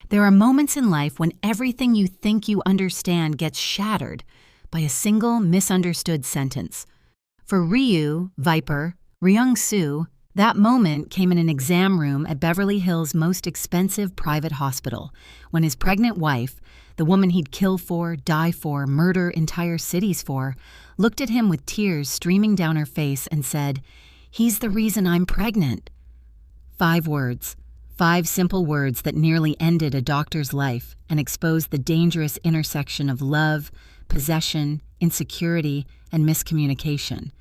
There are moments in life when everything you think you understand gets shattered by a single misunderstood sentence. For Ryu, Viper, Ryung-soo, that moment came in an exam room at Beverly Hills' most expensive private hospital when his pregnant wife, the woman he'd kill for, die for, murder entire cities for, looked at him with tears streaming down her face and said, "He's the reason I'm pregnant." 5 words. 5 simple words that nearly ended a doctor's life and exposed the dangerous intersection of love, possession, insecurity, and miscommunication.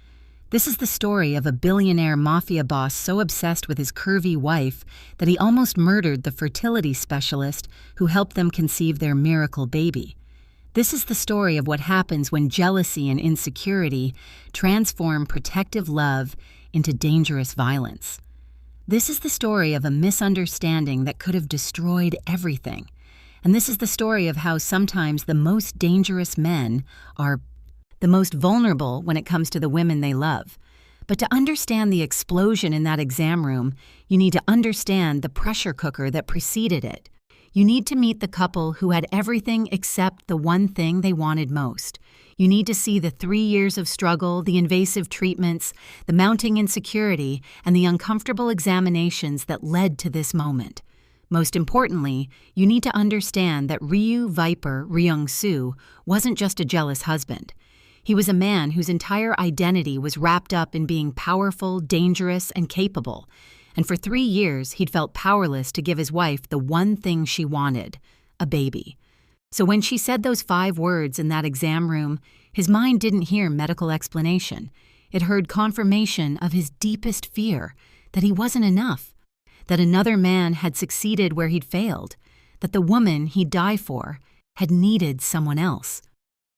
This is the story of a billionaire mafia boss so obsessed with his curvy wife that he almost murdered the fertility specialist who helped them conceive their miracle baby. This is the story of what happens when jealousy and insecurity transform protective love into dangerous violence. This is the story of a misunderstanding that could have destroyed everything. And this is the story of how sometimes the most dangerous men are the most vulnerable when it comes to the women they love. But to understand the explosion in that exam room, you need to understand the pressure cooker that preceded it. You need to meet the couple who had everything except the one thing they wanted most. You need to see the 3 years of struggle, the invasive treatments, the mounting insecurity, and the uncomfortable examinations that led to this moment. Most importantly, you need to understand that Ryu Viper Ryung-soo wasn't just a jealous husband. He was a man whose entire identity was wrapped up in being powerful, dangerous, and capable. And for 3 years, he'd felt powerless to give his wife the one thing she wanted, a baby. So when she said those 5 words in that exam room, his mind didn't hear medical explanation. It heard confirmation of his deepest fear, that he wasn't enough, that another man had succeeded where he'd failed, that the woman he'd die for had needed someone else.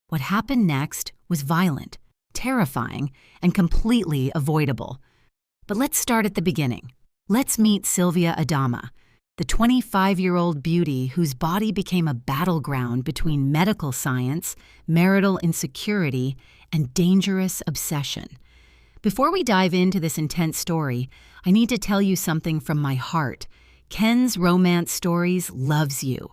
What happened next was violent, terrifying, and completely avoidable. But let's start at the beginning. Let's meet Sylvia Adama, the 25-year-old beauty whose body became a battleground between medical science, marital insecurity, and dangerous obsession. Before we dive into this intense story, I need to tell you something from my heart. Ken's Romance Stories loves you.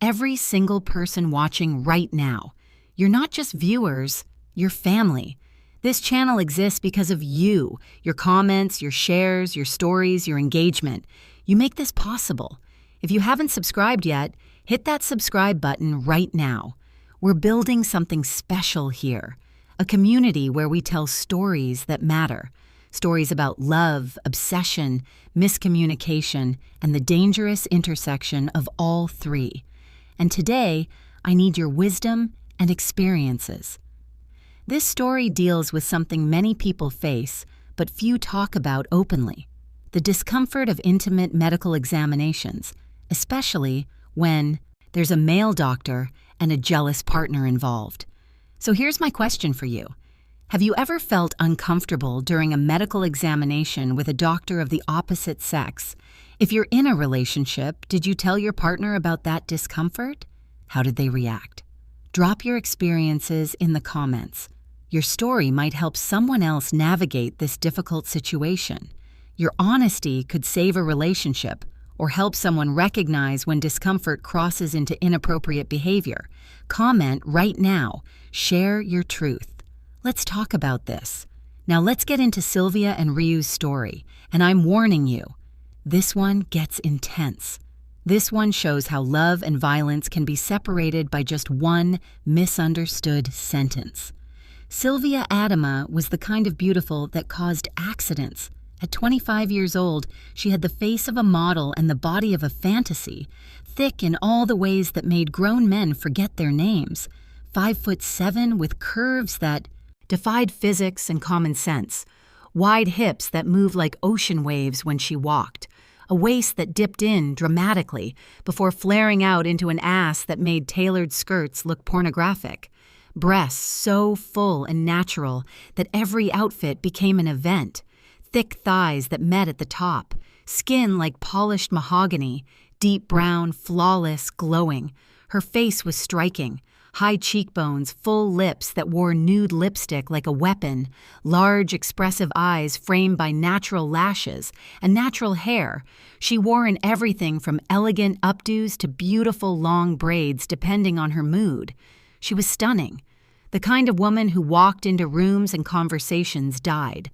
Every single person watching right now. You're not just viewers, you're family. This channel exists because of you, your comments, your shares, your stories, your engagement. You make this possible. If you haven't subscribed yet, hit that subscribe button right now. We're building something special here, a community where we tell stories that matter. Stories about love, obsession, miscommunication, and the dangerous intersection of all 3. And today, I need your wisdom and experiences. This story deals with something many people face, but few talk about openly: the discomfort of intimate medical examinations, especially when there's a male doctor and a jealous partner involved. So here's my question for you. Have you ever felt uncomfortable during a medical examination with a doctor of the opposite sex? If you're in a relationship, did you tell your partner about that discomfort? How did they react? Drop your experiences in the comments. Your story might help someone else navigate this difficult situation. Your honesty could save a relationship or help someone recognize when discomfort crosses into inappropriate behavior. Comment right now. Share your truth. Let's talk about this. Now let's get into Sylvia and Ryu's story. And I'm warning you, this one gets intense. This one shows how love and violence can be separated by just one misunderstood sentence. Sylvia Adama was the kind of beautiful that caused accidents. At 25 years old, she had the face of a model and the body of a fantasy, thick in all the ways that made grown men forget their names. 5'7" with curves that defied physics and common sense, wide hips that moved like ocean waves when she walked, a waist that dipped in dramatically before flaring out into an ass that made tailored skirts look pornographic, breasts so full and natural that every outfit became an event, thick thighs that met at the top, skin like polished mahogany, deep brown, flawless, glowing. Her face was striking, high cheekbones, full lips that wore nude lipstick like a weapon, large, expressive eyes framed by natural lashes, and natural hair. She wore in everything from elegant updos to beautiful long braids depending on her mood. She was stunning. The kind of woman who walked into rooms and conversations died.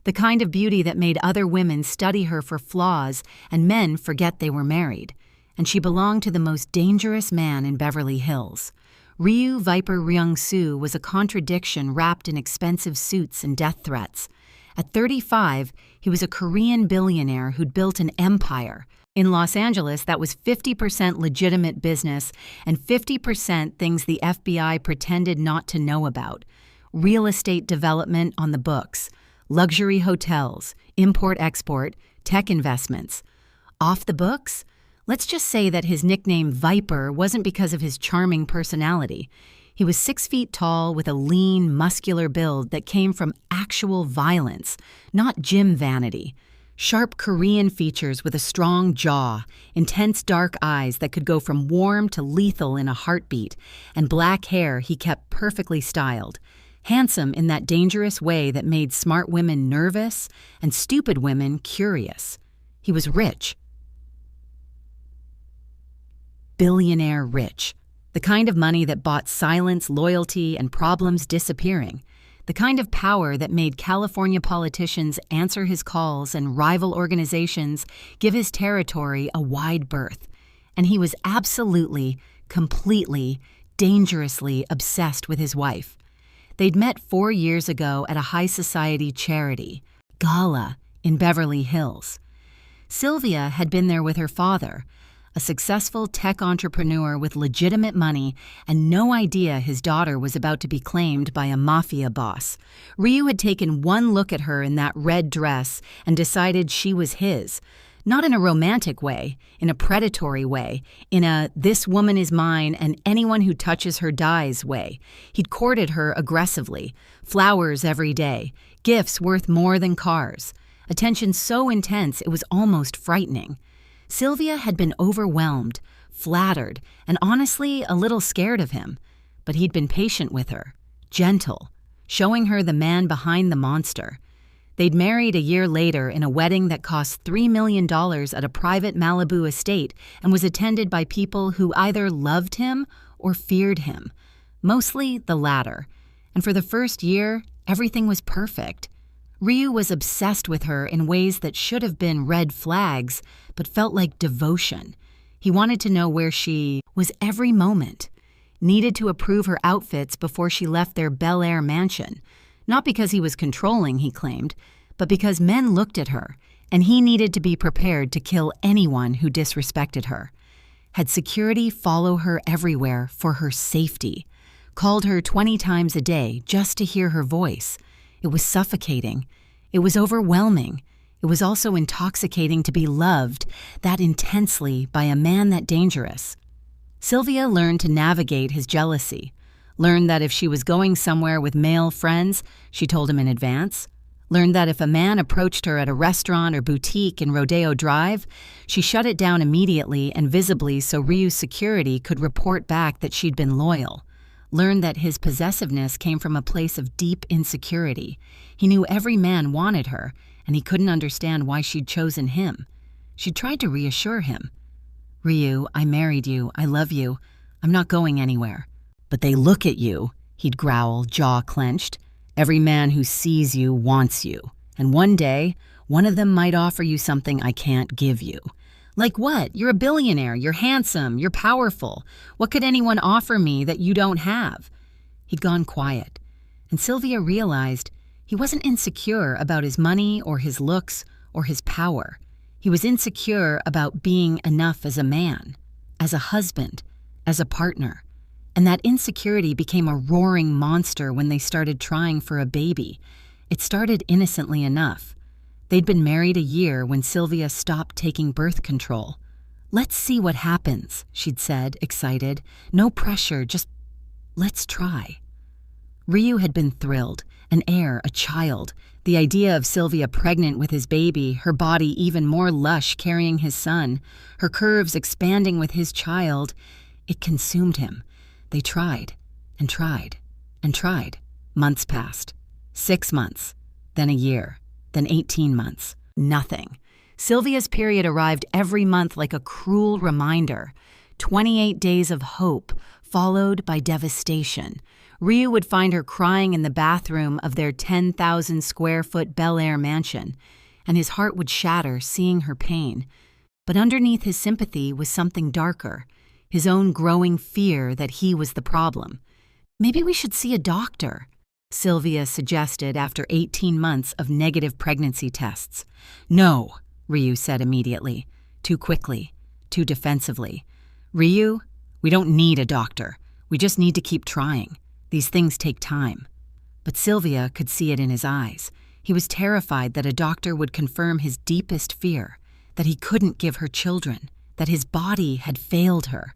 The kind of beauty that made other women study her for flaws and men forget they were married. And she belonged to the most dangerous man in Beverly Hills. Ryu Viper Ryung-soo was a contradiction wrapped in expensive suits and death threats. At 35, he was a Korean billionaire who'd built an empire. In Los Angeles, that was 50% legitimate business and 50% things the FBI pretended not to know about. Real estate development on the books, luxury hotels, import-export, tech investments. Off the books? Let's just say that his nickname Viper wasn't because of his charming personality. He was 6 feet tall with a lean, muscular build that came from actual violence, not gym vanity. Sharp Korean features with a strong jaw, intense dark eyes that could go from warm to lethal in a heartbeat, and black hair he kept perfectly styled. Handsome in that dangerous way that made smart women nervous and stupid women curious. He was rich. Billionaire rich. The kind of money that bought silence, loyalty, and problems disappearing. The kind of power that made California politicians answer his calls and rival organizations give his territory a wide berth. And he was absolutely, completely, dangerously obsessed with his wife. They'd met 4 years ago at a high society charity, gala, in Beverly Hills. Sylvia had been there with her father, a successful tech entrepreneur with legitimate money and no idea his daughter was about to be claimed by a Mafia boss. Ryu had taken one look at her in that red dress and decided she was his. Not in a romantic way, in a predatory way, in a "this woman is mine and anyone who touches her dies" way. He'd courted her aggressively, flowers every day, gifts worth more than cars. Attention so intense it was almost frightening. Sylvia had been overwhelmed, flattered, and honestly a little scared of him. But he'd been patient with her, gentle, showing her the man behind the monster. They'd married a year later in a wedding that cost $3 million at a private Malibu estate and was attended by people who either loved him or feared him. Mostly the latter. And for the first year, everything was perfect. Ryu was obsessed with her in ways that should have been red flags, but felt like devotion. He wanted to know where she was every moment. Needed to approve her outfits before she left their Bel Air mansion. Not because he was controlling, he claimed, but because men looked at her, and he needed to be prepared to kill anyone who disrespected her. Had security follow her everywhere for her safety. Called her 20 times a day just to hear her voice. It was suffocating. It was overwhelming. It was also intoxicating to be loved that intensely by a man that dangerous. Sylvia learned to navigate his jealousy. Learned that if she was going somewhere with male friends, she told him in advance. Learned that if a man approached her at a restaurant or boutique in Rodeo Drive, she shut it down immediately and visibly so Ryu's security could report back that she'd been loyal. Learned that his possessiveness came from a place of deep insecurity. He knew every man wanted her, and he couldn't understand why she'd chosen him. She tried to reassure him. "Ryu, I married you. I love you. I'm not going anywhere." "But they look at you," he'd growl, jaw clenched. "Every man who sees you wants you. And one day, one of them might offer you something I can't give you." "Like what? You're a billionaire, you're handsome, you're powerful. What could anyone offer me that you don't have?" He'd gone quiet, and Sylvia realized he wasn't insecure about his money or his looks or his power. He was insecure about being enough as a man, as a husband, as a partner. And that insecurity became a roaring monster when they started trying for a baby. It started innocently enough. They'd been married a year when Sylvia stopped taking birth control. "Let's see what happens," she'd said, excited. "No pressure, just let's try." Ryu had been thrilled. An heir, a child. The idea of Sylvia pregnant with his baby, her body even more lush carrying his son, her curves expanding with his child, it consumed him. They tried. and tried and tried. Months passed. 6 months, then a year, then 18 months. Nothing. Sylvia's period arrived every month like a cruel reminder. 28 days of hope, followed by devastation. Ryu would find her crying in the bathroom of their 10,000 square foot Bel Air mansion, and his heart would shatter seeing her pain. But underneath his sympathy was something darker, his own growing fear that he was the problem. Maybe we should see a doctor, Sylvia suggested after 18 months of negative pregnancy tests. No, Ryu said immediately, too quickly, too defensively. Ryu, we don't need a doctor. We just need to keep trying. These things take time. But Sylvia could see it in his eyes. He was terrified that a doctor would confirm his deepest fear, that he couldn't give her children, that his body had failed her,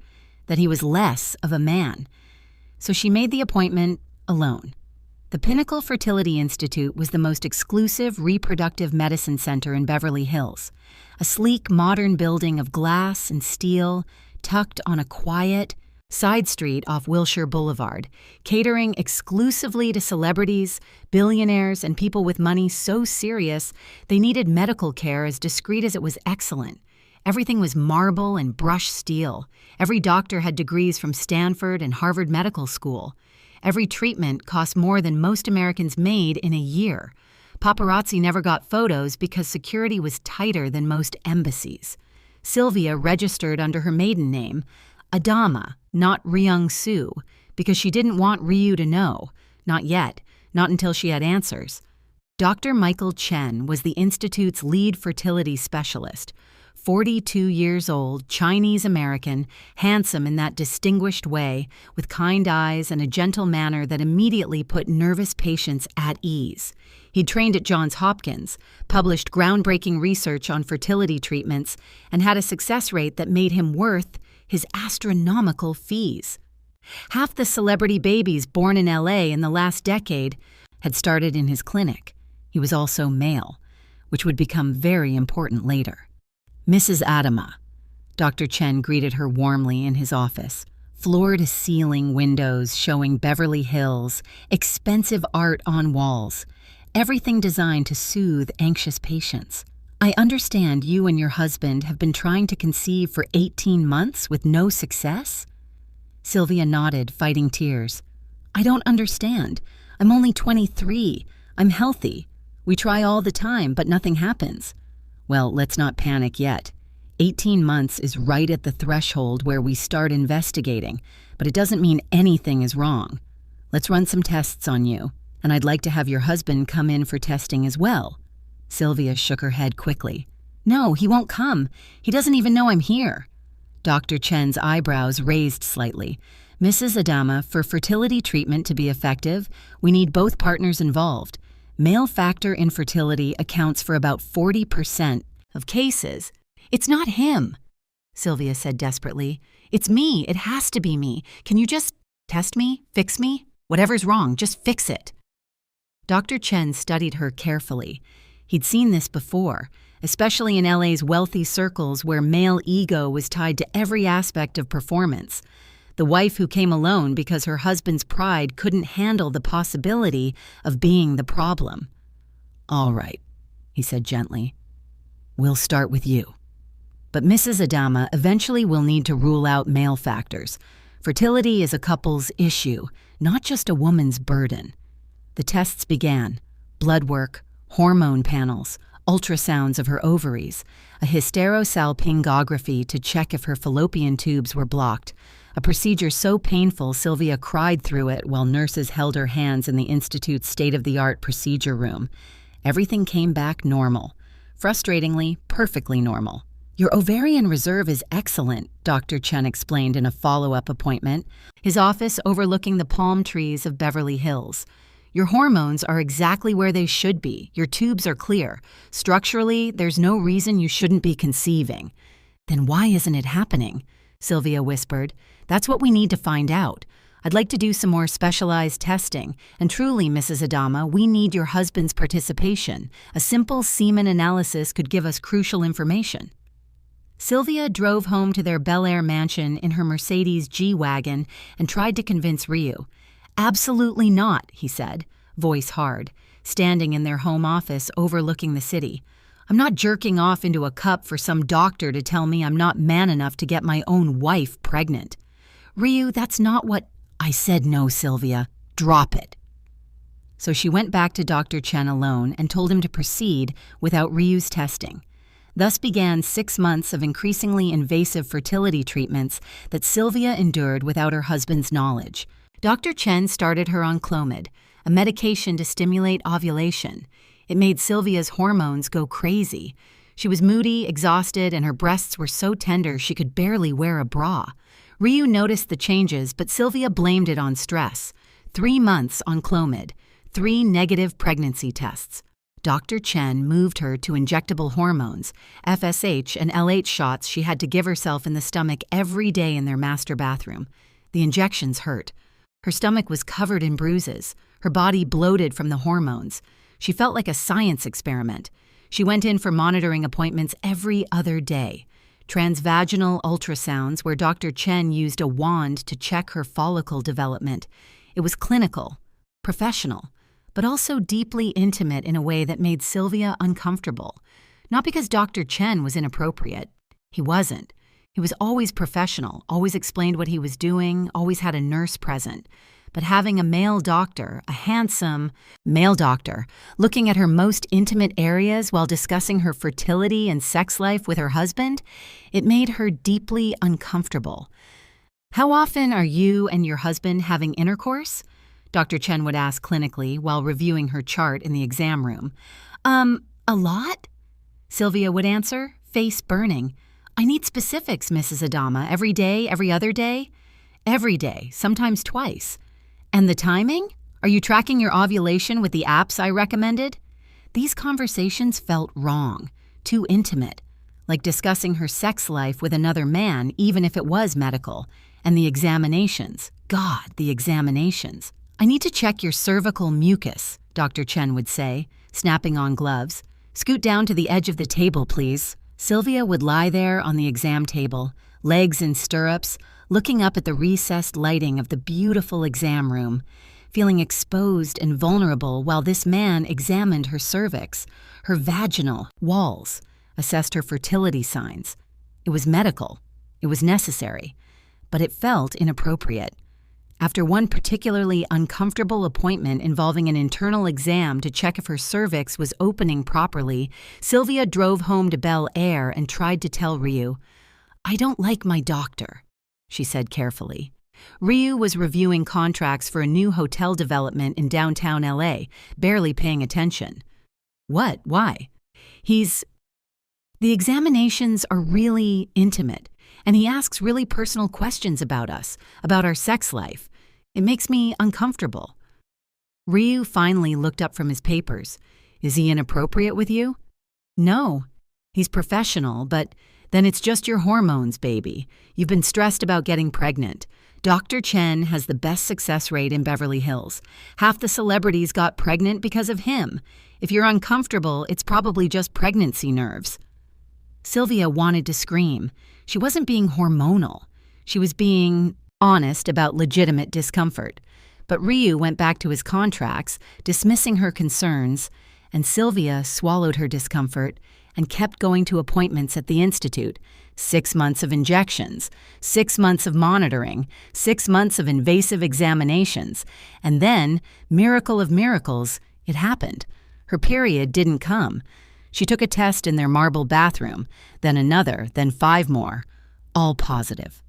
that he was less of a man. So she made the appointment alone. The Pinnacle Fertility Institute was the most exclusive reproductive medicine center in Beverly Hills, a sleek, modern building of glass and steel tucked on a quiet side street off Wilshire Boulevard, catering exclusively to celebrities, billionaires, and people with money so serious they needed medical care as discreet as it was excellent. Everything was marble and brushed steel. Every doctor had degrees from Stanford and Harvard Medical School. Every treatment cost more than most Americans made in a year. Paparazzi never got photos because security was tighter than most embassies. Sylvia registered under her maiden name, Adama, not Ryung-soo, because she didn't want Ryu to know. Not yet, not until she had answers. Dr. Michael Chen was the institute's lead fertility specialist. 42 years old, Chinese-American, handsome in that distinguished way, with kind eyes and a gentle manner that immediately put nervous patients at ease. He'd trained at Johns Hopkins, published groundbreaking research on fertility treatments, and had a success rate that made him worth his astronomical fees. Half the celebrity babies born in LA in the last decade had started in his clinic. He was also male, which would become very important later. Mrs. Adama. Dr. Chen greeted her warmly in his office. Floor-to-ceiling windows showing Beverly Hills, expensive art on walls, everything designed to soothe anxious patients. I understand you and your husband have been trying to conceive for 18 months with no success? Sylvia nodded, fighting tears. I don't understand. I'm only 23. I'm healthy. We try all the time, but nothing happens. Well, let's not panic yet. 18 months is right at the threshold where we start investigating, but it doesn't mean anything is wrong. Let's run some tests on you, and I'd like to have your husband come in for testing as well. Sylvia shook her head quickly. No, he won't come. He doesn't even know I'm here. Dr. Chen's eyebrows raised slightly. Mrs. Adama, for fertility treatment to be effective, we need both partners involved. Male factor infertility accounts for about 40% of cases. It's not him, Sylvia said desperately. It's me. It has to be me. Can you just test me? Fix me? Whatever's wrong, just fix it. Dr. Chen studied her carefully. He'd seen this before, especially in LA's wealthy circles where male ego was tied to every aspect of performance. The wife who came alone because her husband's pride couldn't handle the possibility of being the problem. All right, he said gently. We'll start with you. But Mrs. Adama eventually will need to rule out male factors. Fertility is a couple's issue, not just a woman's burden. The tests began. Blood work, hormone panels, ultrasounds of her ovaries, a hysterosalpingography to check if her fallopian tubes were blocked, a procedure so painful Sylvia cried through it while nurses held her hands in the Institute's state-of-the-art procedure room. Everything came back normal. Frustratingly, perfectly normal. Your ovarian reserve is excellent, Dr. Chen explained in a follow-up appointment, his office overlooking the palm trees of Beverly Hills. Your hormones are exactly where they should be. Your tubes are clear. Structurally, there's no reason you shouldn't be conceiving. Then why isn't it happening? Sylvia whispered. That's what we need to find out. I'd like to do some more specialized testing. And truly, Mrs. Adama, we need your husband's participation. A simple semen analysis could give us crucial information. Sylvia drove home to their Bel Air mansion in her Mercedes G-Wagon and tried to convince Ryu. Absolutely not, he said, voice hard, standing in their home office overlooking the city. I'm not jerking off into a cup for some doctor to tell me I'm not man enough to get my own wife pregnant. Ryu, that's not what... I said no, Sylvia. Drop it. So she went back to Dr. Chen alone and told him to proceed without Ryu's testing. Thus began 6 months of increasingly invasive fertility treatments that Sylvia endured without her husband's knowledge. Dr. Chen started her on Clomid, a medication to stimulate ovulation. It made Sylvia's hormones go crazy. She was moody, exhausted, and her breasts were so tender she could barely wear a bra. Ryu noticed the changes, but Sylvia blamed it on stress. 3 months on Clomid, 3 negative pregnancy tests. Dr. Chen moved her to injectable hormones, FSH and LH shots she had to give herself in the stomach every day in their master bathroom. The injections hurt. Her stomach was covered in bruises, her body bloated from the hormones. She felt like a science experiment. She went in for monitoring appointments every other day. Transvaginal ultrasounds where Dr. Chen used a wand to check her follicle development. It was clinical, professional, but also deeply intimate in a way that made Sylvia uncomfortable. Not because Dr. Chen was inappropriate. He wasn't. He was always professional, always explained what he was doing, always had a nurse present. But having a male doctor, a handsome male doctor, looking at her most intimate areas while discussing her fertility and sex life with her husband, it made her deeply uncomfortable. How often are you and your husband having intercourse? Dr. Chen would ask clinically while reviewing her chart in the exam room. A lot? Sylvia would answer, face burning. I need specifics, Mrs. Adama. Every day, every other day? Every day, sometimes twice. And the timing? Are you tracking your ovulation with the apps I recommended? These conversations felt wrong, too intimate, like discussing her sex life with another man, even if it was medical. And the examinations. God, the examinations. I need to check your cervical mucus, Dr. Chen would say, snapping on gloves. Scoot down to the edge of the table, please. Sylvia would lie there on the exam table, legs in stirrups, looking up at the recessed lighting of the beautiful exam room, feeling exposed and vulnerable while this man examined her cervix, her vaginal walls, assessed her fertility signs. It was medical. It was necessary. But it felt inappropriate. After one particularly uncomfortable appointment involving an internal exam to check if her cervix was opening properly, Sylvia drove home to Bel Air and tried to tell Ryu, I don't like my doctor, she said carefully. Ryu was reviewing contracts for a new hotel development in downtown LA, barely paying attention. What? Why? The examinations are really intimate, and he asks really personal questions about us, about our sex life. It makes me uncomfortable. Ryu finally looked up from his papers. Is he inappropriate with you? No. He's professional, but then it's just your hormones, baby. You've been stressed about getting pregnant. Dr. Chen has the best success rate in Beverly Hills. Half the celebrities got pregnant because of him. If you're uncomfortable, it's probably just pregnancy nerves. Sylvia wanted to scream. She wasn't being hormonal. She was being honest about legitimate discomfort. But Ryu went back to his contracts, dismissing her concerns, and Sylvia swallowed her discomfort and kept going to appointments at the Institute. 6 months of injections, 6 months of monitoring, 6 months of invasive examinations, and then, miracle of miracles, it happened. Her period didn't come. She took a test in their marble bathroom, then another, then 5 more, all positive.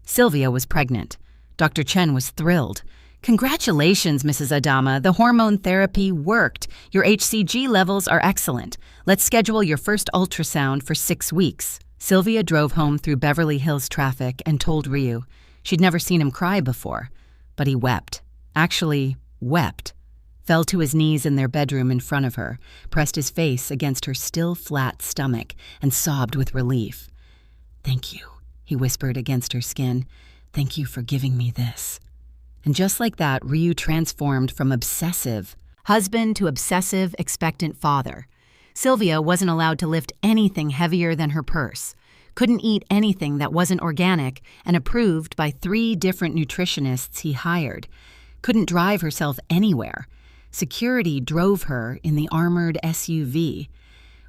Sylvia was pregnant. Dr. Chen was thrilled. Congratulations, Mrs. Adama. The hormone therapy worked. Your HCG levels are excellent. Let's schedule your first ultrasound for 6 weeks. Sylvia drove home through Beverly Hills traffic and told Ryu. She'd never seen him cry before. But he wept. Actually, wept. Fell to his knees in their bedroom in front of her, pressed his face against her still flat stomach, and sobbed with relief. Thank you, he whispered against her skin. Thank you for giving me this. And just like that, Ryu transformed from obsessive husband to obsessive, expectant father. Sylvia wasn't allowed to lift anything heavier than her purse, couldn't eat anything that wasn't organic and approved by 3 different nutritionists he hired, couldn't drive herself anywhere. Security drove her in the armored SUV,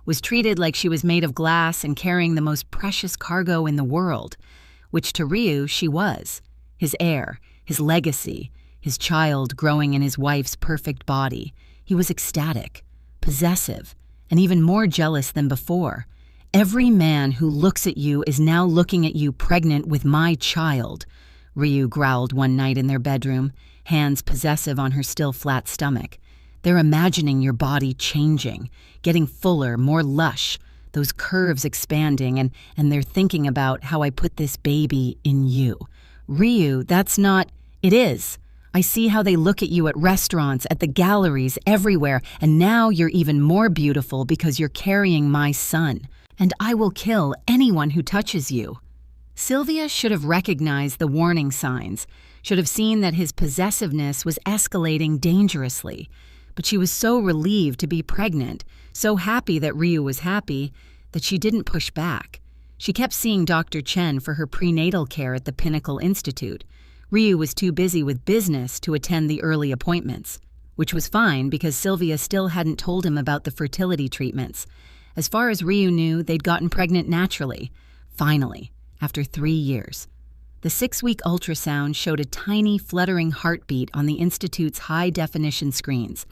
was treated like she was made of glass and carrying the most precious cargo in the world, which to Ryu she was, his heir, his legacy, his child growing in his wife's perfect body. He was ecstatic, possessive, and even more jealous than before. Every man who looks at you is now looking at you pregnant with my child, Ryu growled one night in their bedroom, hands possessive on her still flat stomach. They're imagining your body changing, getting fuller, more lush, those curves expanding, and they're thinking about how I put this baby in you. Ryu, that's not... It is. I see how they look at you at restaurants, at the galleries, everywhere, and now you're even more beautiful because you're carrying my son. And I will kill anyone who touches you. Sylvia should have recognized the warning signs, should have seen that his possessiveness was escalating dangerously. But she was so relieved to be pregnant, so happy that Ryu was happy, that she didn't push back. She kept seeing Dr. Chen for her prenatal care at the Pinnacle Institute. Ryu was too busy with business to attend the early appointments, which was fine because Sylvia still hadn't told him about the fertility treatments. As far as Ryu knew, they'd gotten pregnant naturally, finally, after 3 years. The 6-week ultrasound showed a tiny, fluttering heartbeat on the Institute's high-definition screens.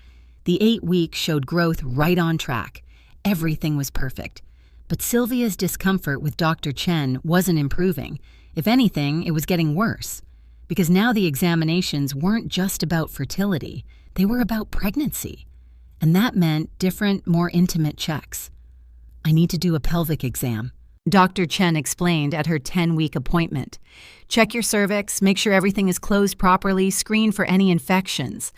The 8-week showed growth right on track. Everything was perfect. But Sylvia's discomfort with Dr. Chen wasn't improving. If anything, it was getting worse. Because now the examinations weren't just about fertility. They were about pregnancy. And that meant different, more intimate checks. I need to do a pelvic exam, Dr. Chen explained at her 10-week appointment. Check your cervix, make sure everything is closed properly, screen for any infections.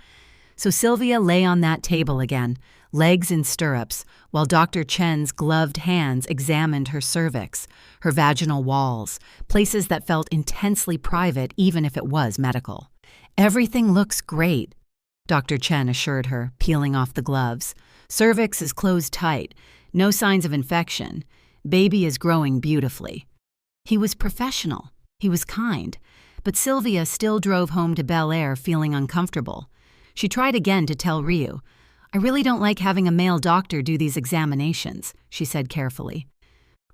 So Sylvia lay on that table again, legs in stirrups, while Dr. Chen's gloved hands examined her cervix, her vaginal walls, places that felt intensely private even if it was medical. Everything looks great, Dr. Chen assured her, peeling off the gloves. Cervix is closed tight, no signs of infection. Baby is growing beautifully. He was professional. He was kind. But Sylvia still drove home to Bel Air feeling uncomfortable. She tried again to tell Ryu, I really don't like having a male doctor do these examinations, she said carefully.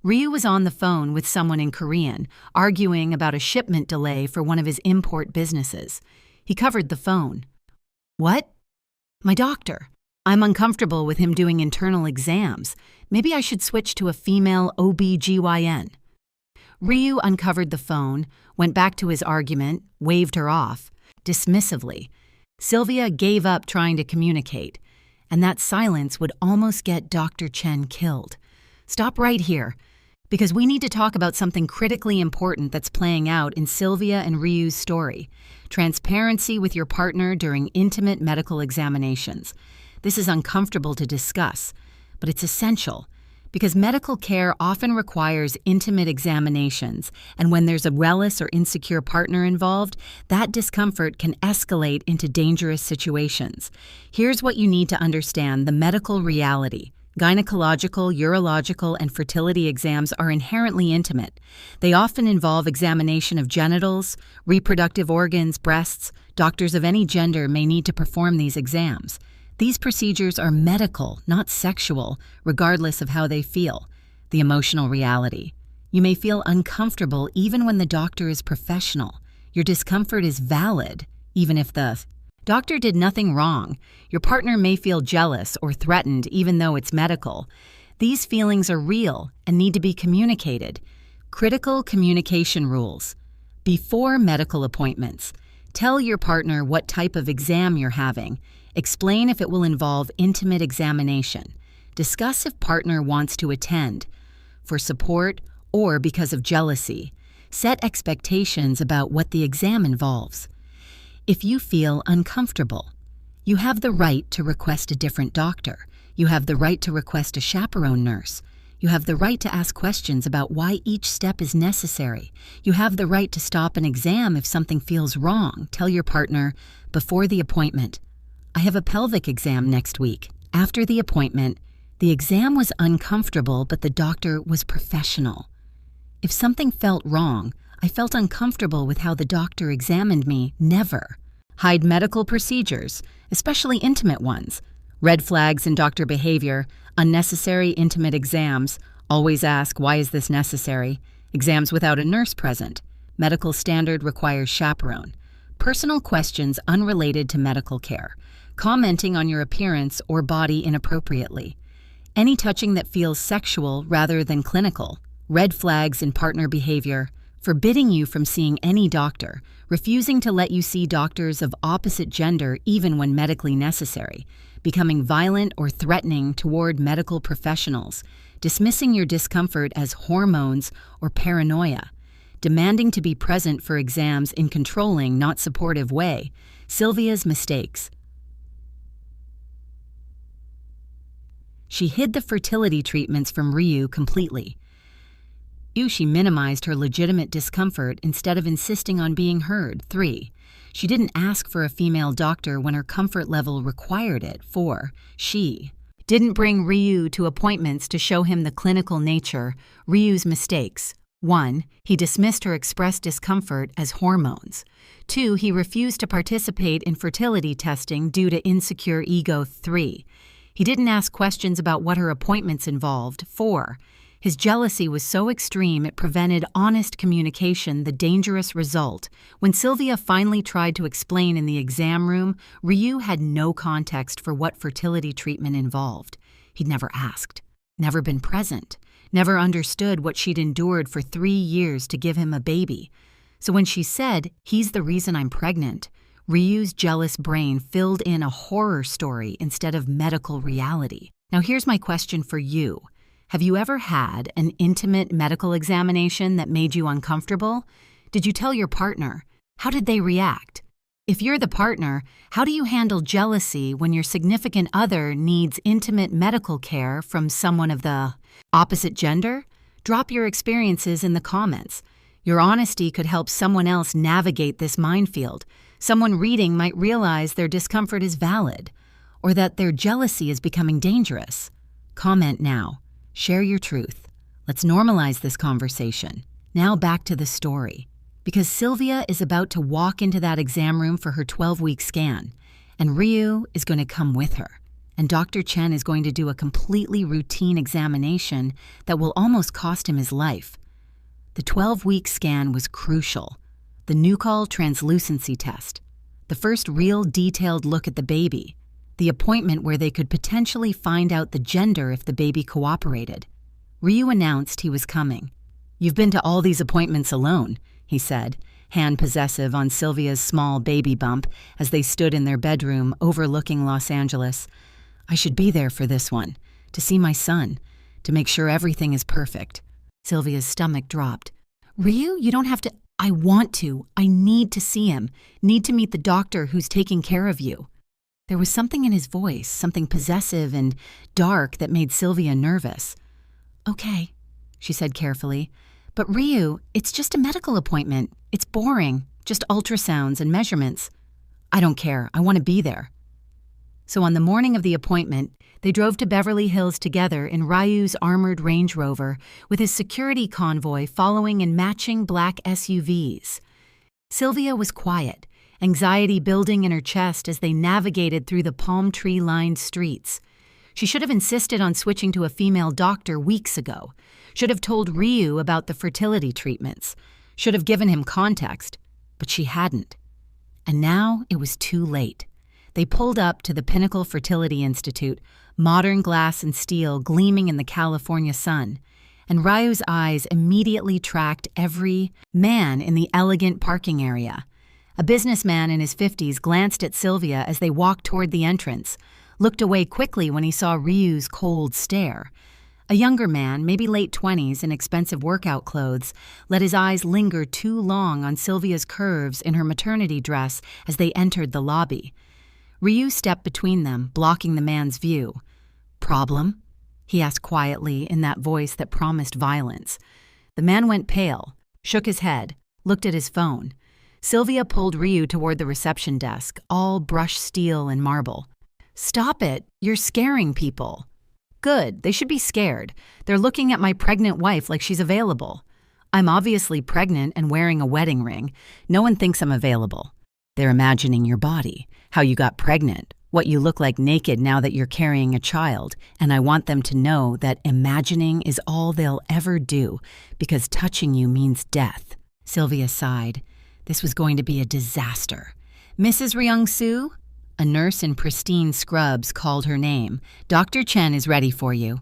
Ryu was on the phone with someone in Korean, arguing about a shipment delay for one of his import businesses. He covered the phone. What? My doctor. I'm uncomfortable with him doing internal exams. Maybe I should switch to a female OB-GYN. Ryu uncovered the phone, went back to his argument, waved her off, dismissively. Sylvia gave up trying to communicate, and that silence would almost get Dr. Chen killed. Stop right here, because we need to talk about something critically important that's playing out in Sylvia and Ryu's story. Transparency with your partner during intimate medical examinations. This is uncomfortable to discuss, but it's essential, because medical care often requires intimate examinations, and when there's a jealous or insecure partner involved, that discomfort can escalate into dangerous situations. Here's what you need to understand: the medical reality. Gynecological, urological, and fertility exams are inherently intimate. They often involve examination of genitals, reproductive organs, breasts. Doctors of any gender may need to perform these exams. These procedures are medical, not sexual, regardless of how they feel. The emotional reality. You may feel uncomfortable even when the doctor is professional. Your discomfort is valid, even if the doctor did nothing wrong. Your partner may feel jealous or threatened even though it's medical. These feelings are real and need to be communicated. Critical communication rules. Before medical appointments, tell your partner what type of exam you're having. Explain if it will involve intimate examination. Discuss if partner wants to attend, for support or because of jealousy. Set expectations about what the exam involves. If you feel uncomfortable, you have the right to request a different doctor. You have the right to request a chaperone nurse. You have the right to ask questions about why each step is necessary. You have the right to stop an exam if something feels wrong. Tell your partner, before the appointment, I have a pelvic exam next week. After the appointment, the exam was uncomfortable, but the doctor was professional. If something felt wrong, I felt uncomfortable with how the doctor examined me. Never. Hide medical procedures, especially intimate ones. Red flags in doctor behavior, unnecessary intimate exams. Always ask, why is this necessary? Exams without a nurse present. Medical standard requires chaperone. Personal questions unrelated to medical care. Commenting on your appearance or body inappropriately. Any touching that feels sexual rather than clinical. Red flags in partner behavior. Forbidding you from seeing any doctor. Refusing to let you see doctors of opposite gender even when medically necessary. Becoming violent or threatening toward medical professionals. Dismissing your discomfort as hormones or paranoia. Demanding to be present for exams in controlling, not supportive way. Sylvia's mistakes. She hid the fertility treatments from Ryu completely. She minimized her legitimate discomfort instead of insisting on being heard. 3. She didn't ask for a female doctor when her comfort level required it. 4. She didn't bring Ryu to appointments to show him the clinical nature. Ryu's mistakes. 1. He dismissed her expressed discomfort as hormones. 2. He refused to participate in fertility testing due to insecure ego. 3. He didn't ask questions about what her appointments involved. 4. His jealousy was so extreme it prevented honest communication, the dangerous result. When Sylvia finally tried to explain in the exam room, Ryu had no context for what fertility treatment involved. He'd never asked, never been present, never understood what she'd endured for 3 years to give him a baby. So when she said, "He's the reason I'm pregnant," Ryu's jealous brain filled in a horror story instead of medical reality. Now here's my question for you. Have you ever had an intimate medical examination that made you uncomfortable? Did you tell your partner? How did they react? If you're the partner, how do you handle jealousy when your significant other needs intimate medical care from someone of the opposite gender? Drop your experiences in the comments. Your honesty could help someone else navigate this minefield. Someone reading might realize their discomfort is valid, or that their jealousy is becoming dangerous. Comment now. Share your truth. Let's normalize this conversation. Now back to the story. Because Sylvia is about to walk into that exam room for her 12-week scan, and Ryu is going to come with her. And Dr. Chen is going to do a completely routine examination that will almost cost him his life. The 12-week scan was crucial. The nuchal translucency test. The first real detailed look at the baby. The appointment where they could potentially find out the gender if the baby cooperated. Ryu announced he was coming. "You've been to all these appointments alone," he said, hand possessive on Sylvia's small baby bump as they stood in their bedroom overlooking Los Angeles. "I should be there for this one, to see my son, to make sure everything is perfect." Sylvia's stomach dropped. "Ryu, you don't have to—" "I want to. I need to see him. Need to meet the doctor who's taking care of you." There was something in his voice, something possessive and dark that made Sylvia nervous. "Okay," she said carefully. "But Ryu, it's just a medical appointment. It's boring, just ultrasounds and measurements." "I don't care. I want to be there." So on the morning of the appointment, they drove to Beverly Hills together in Ryu's armored Range Rover with his security convoy following in matching black SUVs. Sylvia was quiet, anxiety building in her chest as they navigated through the palm tree-lined streets. She should have insisted on switching to a female doctor weeks ago, should have told Ryu about the fertility treatments, should have given him context, but she hadn't. And now it was too late. They pulled up to the Pinnacle Fertility Institute, modern glass and steel gleaming in the California sun, and Ryu's eyes immediately tracked every man in the elegant parking area. A businessman in his 50s glanced at Sylvia as they walked toward the entrance, looked away quickly when he saw Ryu's cold stare. A younger man, maybe late 20s in expensive workout clothes, let his eyes linger too long on Sylvia's curves in her maternity dress as they entered the lobby. Ryu stepped between them, blocking the man's view. "Problem?" he asked quietly in that voice that promised violence. The man went pale, shook his head, looked at his phone. Sylvia pulled Ryu toward the reception desk, all brushed steel and marble. "Stop it. You're scaring people." "Good. They should be scared. They're looking at my pregnant wife like she's available." "I'm obviously pregnant and wearing a wedding ring. No one thinks I'm available." They're imagining your body, how you got pregnant, what you look like naked now that you're carrying a child, and I want them to know that imagining is all they'll ever do because touching you means death." Sylvia sighed. This was going to be a disaster. "Mrs. Ryung-soo?" A nurse in pristine scrubs called her name. "Dr. Chen is ready for you."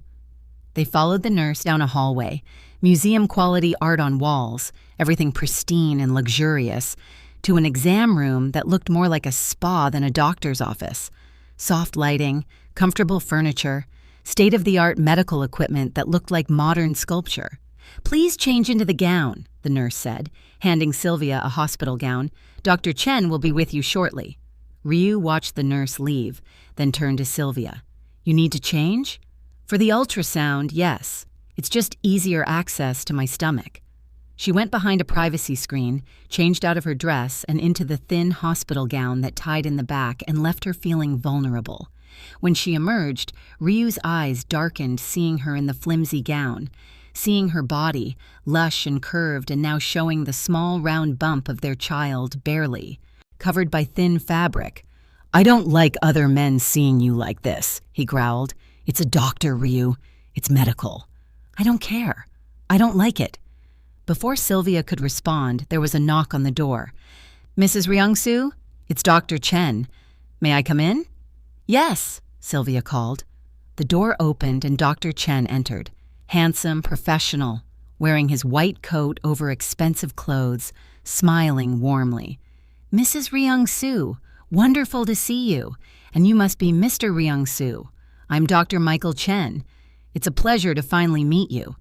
They followed the nurse down a hallway, museum-quality art on walls, everything pristine and luxurious, to an exam room that looked more like a spa than a doctor's office. Soft lighting, comfortable furniture, state-of-the-art medical equipment that looked like modern sculpture. "Please change into the gown," the nurse said, handing Sylvia a hospital gown. "Dr. Chen will be with you shortly." Ryu watched the nurse leave, then turned to Sylvia. "You need to change?" "For the ultrasound, yes. It's just easier access to my stomach." She went behind a privacy screen, changed out of her dress and into the thin hospital gown that tied in the back and left her feeling vulnerable. When she emerged, Ryu's eyes darkened seeing her in the flimsy gown, seeing her body, lush and curved and now showing the small round bump of their child barely, covered by thin fabric. "I don't like other men seeing you like this," he growled. "It's a doctor, Ryu. It's medical." "I don't care. I don't like it." Before Sylvia could respond, there was a knock on the door. "Mrs. Ryung-soo? It's Dr. Chen. May I come in?" "Yes," Sylvia called. The door opened and Dr. Chen entered, handsome, professional, wearing his white coat over expensive clothes, smiling warmly. "Mrs. Ryung-soo, wonderful to see you. And you must be Mr. Ryung-soo. I'm Dr. Michael Chen. It's a pleasure to finally meet you."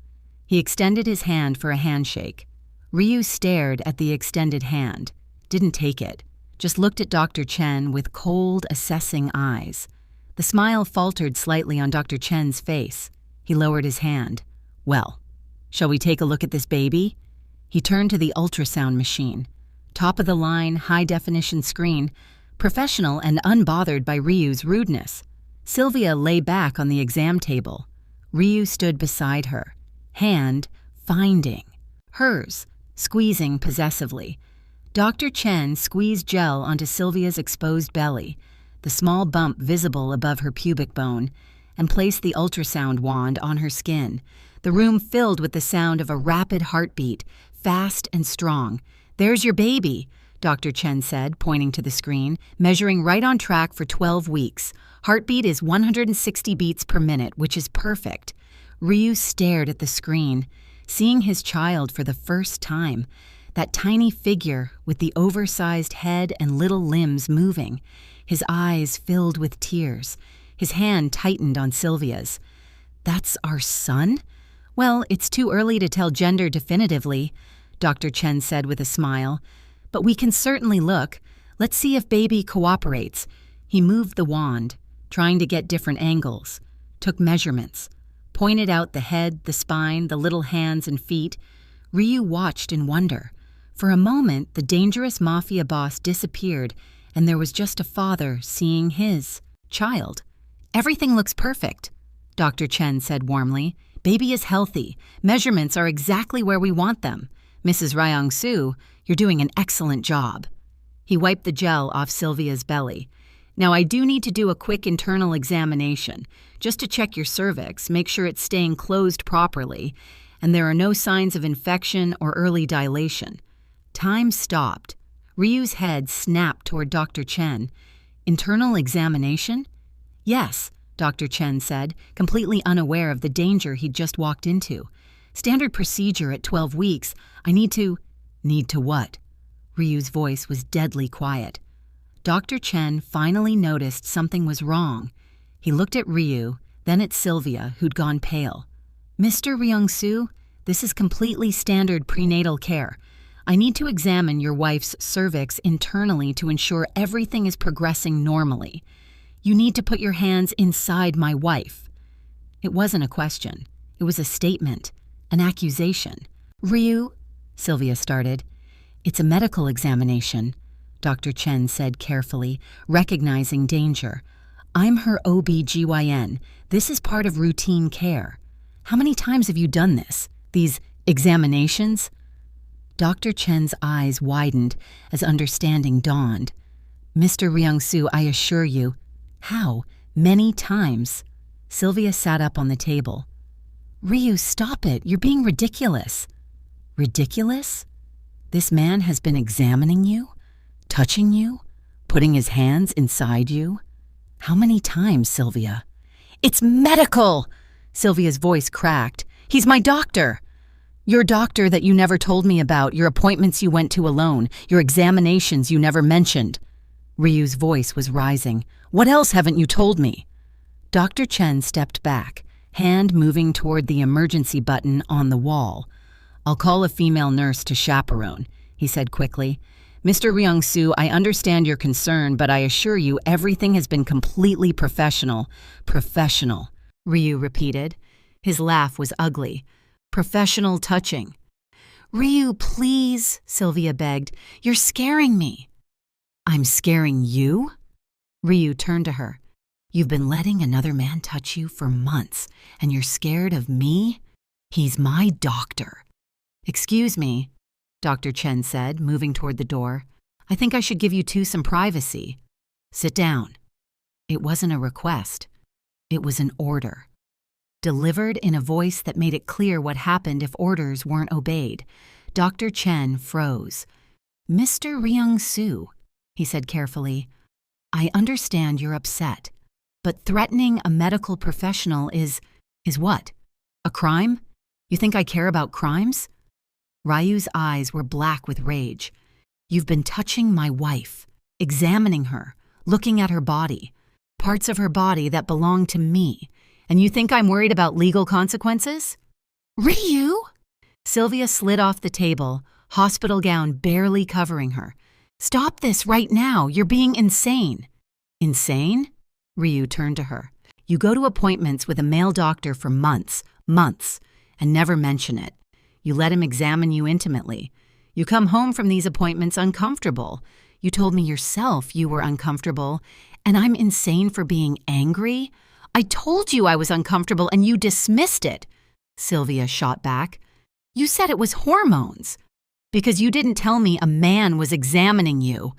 He extended his hand for a handshake. Ryu stared at the extended hand, didn't take it, just looked at Dr. Chen with cold, assessing eyes. The smile faltered slightly on Dr. Chen's face. He lowered his hand. "Well, shall we take a look at this baby?" He turned to the ultrasound machine. Top-of-the-line, high-definition screen, professional and unbothered by Ryu's rudeness. Sylvia lay back on the exam table. Ryu stood beside her, hand finding hers, squeezing possessively. Dr. Chen squeezed gel onto Sylvia's exposed belly, the small bump visible above her pubic bone, and placed the ultrasound wand on her skin. The room filled with the sound of a rapid heartbeat, fast and strong. "There's your baby," Dr. Chen said, pointing to the screen, "measuring right on track for 12 weeks. Heartbeat is 160 beats per minute, which is perfect." Ryu stared at the screen, seeing his child for the first time, that tiny figure with the oversized head and little limbs moving. His eyes filled with tears. His hand tightened on Sylvia's. "That's our son?" "Well, it's too early to tell gender definitively," Dr. Chen said with a smile. "But we can certainly look. Let's see if baby cooperates." He moved the wand, trying to get different angles, took measurements, pointed out the head, the spine, the little hands and feet. Ryu watched in wonder. For a moment, the dangerous Mafia boss disappeared, and there was just a father seeing his child. "Everything looks perfect," Dr. Chen said warmly. "Baby is healthy. Measurements are exactly where we want them. Mrs. Ryung-soo, you're doing an excellent job." He wiped the gel off Sylvia's belly. "Now I do need to do a quick internal examination, just to check your cervix, make sure it's staying closed properly, and there are no signs of infection or early dilation." Time stopped. Ryu's head snapped toward Dr. Chen. "Internal examination?" "Yes," Dr. Chen said, completely unaware of the danger he'd just walked into. "Standard procedure at 12 weeks. I need to—" "Need to what?" Ryu's voice was deadly quiet. Dr. Chen finally noticed something was wrong. He looked at Ryu, then at Sylvia, who'd gone pale. "Mr. Ryung-soo, this is completely standard prenatal care. I need to examine your wife's cervix internally to ensure everything is progressing normally. You need to put your hands inside my wife." It wasn't a question. It was a statement, an accusation. "Ryu," Sylvia started. "It's a medical examination," Dr. Chen said carefully, recognizing danger. "I'm her OB-GYN. This is part of routine care. How many times have you done this? These examinations?" Dr. Chen's eyes widened as understanding dawned. Mr. Ryung-soo, I assure you. How? Many times. Sylvia sat up on the table. Ryu, stop it. You're being ridiculous. Ridiculous? This man has been examining you, touching you, putting his hands inside you. How many times, Sylvia? It's medical! Sylvia's voice cracked. He's my doctor. Your doctor that you never told me about, your appointments you went to alone, your examinations you never mentioned. Ryu's voice was rising. What else haven't you told me? Dr. Chen stepped back, hand moving toward the emergency button on the wall. I'll call a female nurse to chaperone, he said quickly. Mr. Ryung-soo, I understand your concern, but I assure you everything has been completely professional. Professional, Ryu repeated. His laugh was ugly. Professional touching. Ryu, please, Sylvia begged. You're scaring me. I'm scaring you? Ryu turned to her. You've been letting another man touch you for months, and you're scared of me? He's my doctor. Excuse me, Dr. Chen said, moving toward the door. I think I should give you two some privacy. Sit down. It wasn't a request. It was an order. Delivered in a voice that made it clear what happened if orders weren't obeyed. Dr. Chen froze. Mr. Ryung-soo, he said carefully, I understand you're upset, but threatening a medical professional is what? A crime? You think I care about crimes? Ryu's eyes were black with rage. You've been touching my wife, examining her, looking at her body, parts of her body that belong to me, and you think I'm worried about legal consequences? Ryu! Sylvia slid off the table, hospital gown barely covering her. Stop this right now. You're being insane. Insane? Ryu turned to her. You go to appointments with a male doctor for months, and never mention it. You let him examine you intimately. You come home from these appointments uncomfortable. You told me yourself you were uncomfortable, and I'm insane for being angry? I told you I was uncomfortable and you dismissed it, Sylvia shot back. You said it was hormones. Because you didn't tell me a man was examining you.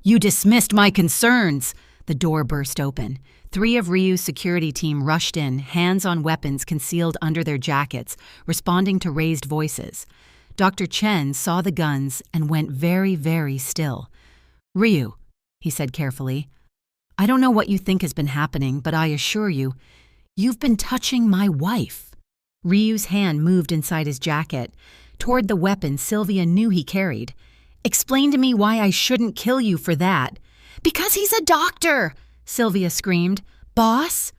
You dismissed my concerns. The door burst open. 3 of Ryu's security team rushed in, hands on weapons concealed under their jackets, responding to raised voices. Dr. Chen saw the guns and went very, very still. Ryu, he said carefully, I don't know what you think has been happening, but I assure you, you've been touching my wife. Ryu's hand moved inside his jacket, toward the weapon Sylvia knew he carried. Explain to me why I shouldn't kill you for that. Because he's a doctor, Sylvia screamed. Boss?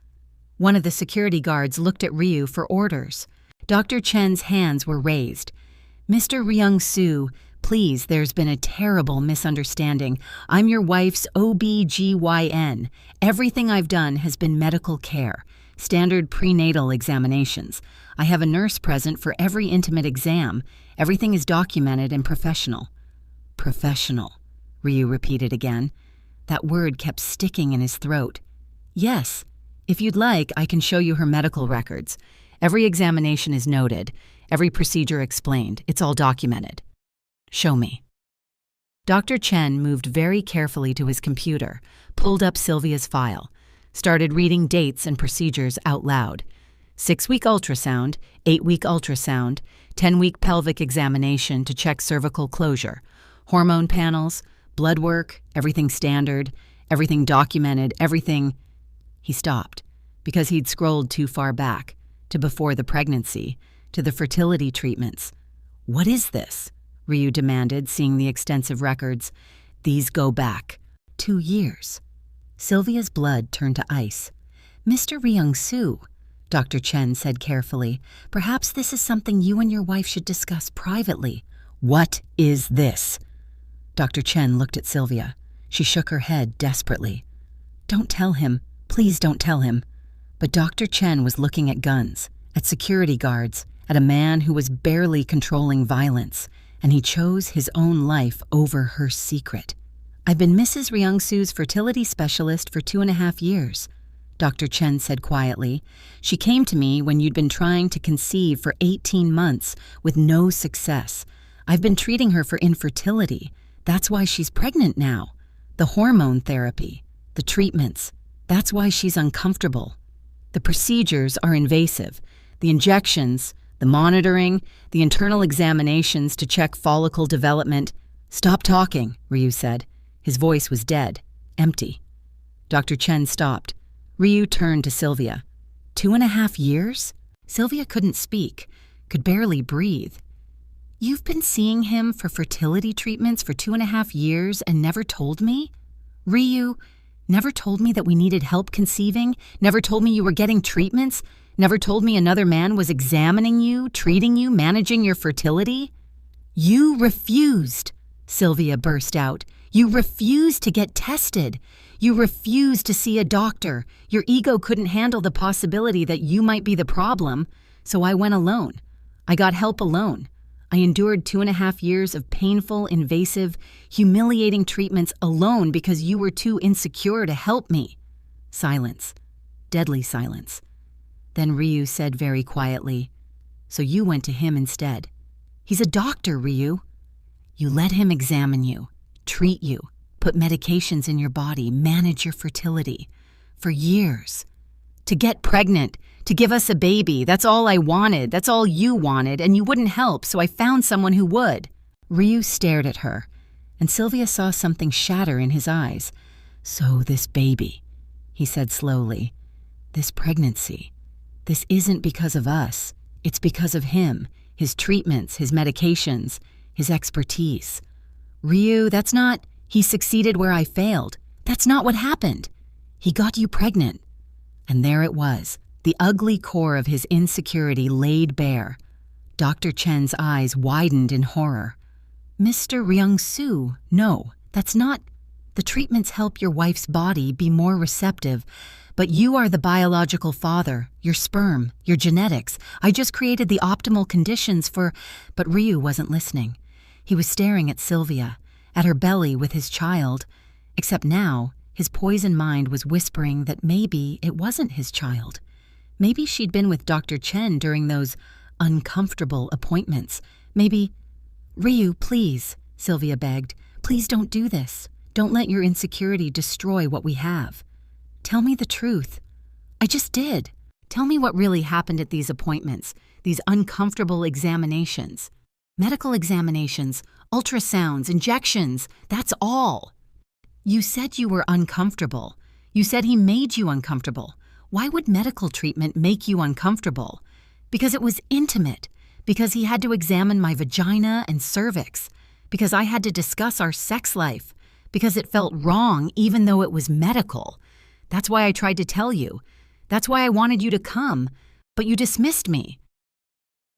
One of the security guards looked at Ryu for orders. Dr. Chen's hands were raised. Mr. Ryung-soo, please, there's been a terrible misunderstanding. I'm your wife's OB-GYN. Everything I've done has been medical care. Standard prenatal examinations. I have a nurse present for every intimate exam. Everything is documented and professional. Professional, Ryu repeated again. That word kept sticking in his throat. Yes, if you'd like, I can show you her medical records. Every examination is noted, every procedure explained. It's all documented. Show me. Dr. Chen moved very carefully to his computer, pulled up Sylvia's file, started reading dates and procedures out loud. 6-week ultrasound, 8-week ultrasound, 10-week pelvic examination to check cervical closure, hormone panels, blood work, everything standard, everything documented, everything. He stopped because he'd scrolled too far back, to before the pregnancy, to the fertility treatments. What is this? Ryu demanded, seeing the extensive records. These go back 2 years. Sylvia's blood turned to ice. Mr. Ryung-soo, Dr. Chen said carefully, perhaps this is something you and your wife should discuss privately. What is this? Dr. Chen looked at Sylvia. She shook her head desperately. Don't tell him. Please don't tell him. But Dr. Chen was looking at guns, at security guards, at a man who was barely controlling violence, and he chose his own life over her secret. I've been Mrs. Ryung-soo's fertility specialist for 2.5 years, Dr. Chen said quietly. She came to me when you'd been trying to conceive for 18 months with no success. I've been treating her for infertility. That's why she's pregnant now. The hormone therapy, the treatments, that's why she's uncomfortable. The procedures are invasive. The injections, the monitoring, the internal examinations to check follicle development. Stop talking, Ryu said. His voice was dead, empty. Dr. Chen stopped. Ryu turned to Sylvia. 2.5 years? Sylvia couldn't speak, could barely breathe. You've been seeing him for fertility treatments for 2.5 years and never told me? Ryu, never told me that we needed help conceiving? Never told me you were getting treatments? Never told me another man was examining you, treating you, managing your fertility? You refused, Sylvia burst out. You refused to get tested. You refused to see a doctor. Your ego couldn't handle the possibility that you might be the problem, so I went alone. I got help alone. I endured 2.5 years of painful, invasive, humiliating treatments alone because you were too insecure to help me. Silence. Deadly silence. Then Ryu said very quietly, So you went to him instead. He's a doctor, Ryu. You let him examine you, treat you, put medications in your body, manage your fertility. For years. To get pregnant, to give us a baby, that's all I wanted, that's all you wanted, and you wouldn't help, so I found someone who would. Ryu stared at her, and Sylvia saw something shatter in his eyes. So this baby, he said slowly, this pregnancy, this isn't because of us, it's because of him, his treatments, his medications, his expertise. Ryu, that's not, he succeeded where I failed. That's not what happened. He got you pregnant. And there it was, the ugly core of his insecurity laid bare. Dr. Chen's eyes widened in horror. Mr. Ryung-soo, no, that's not. The treatments help your wife's body be more receptive, but you are the biological father, your sperm, your genetics. I just created the optimal conditions for... But Ryu wasn't listening. He was staring at Sylvia, at her belly with his child, except now, his poisoned mind was whispering that maybe it wasn't his child. Maybe she'd been with Dr. Chen during those uncomfortable appointments. Maybe... Ryu, please, Sylvia begged. Please don't do this. Don't let your insecurity destroy what we have. Tell me the truth. I just did. Tell me what really happened at these appointments, these uncomfortable examinations. Medical examinations, ultrasounds, injections, that's all. You said you were uncomfortable. You said he made you uncomfortable. Why would medical treatment make you uncomfortable? Because it was intimate. Because he had to examine my vagina and cervix. Because I had to discuss our sex life. Because it felt wrong even though it was medical. That's why I tried to tell you. That's why I wanted you to come. But you dismissed me.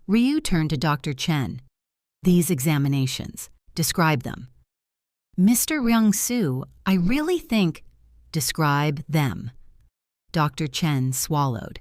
Ryu turned to Dr. Chen. These examinations. Describe them. Mr. Ryung-soo, I really think... Describe them. Dr. Chen swallowed.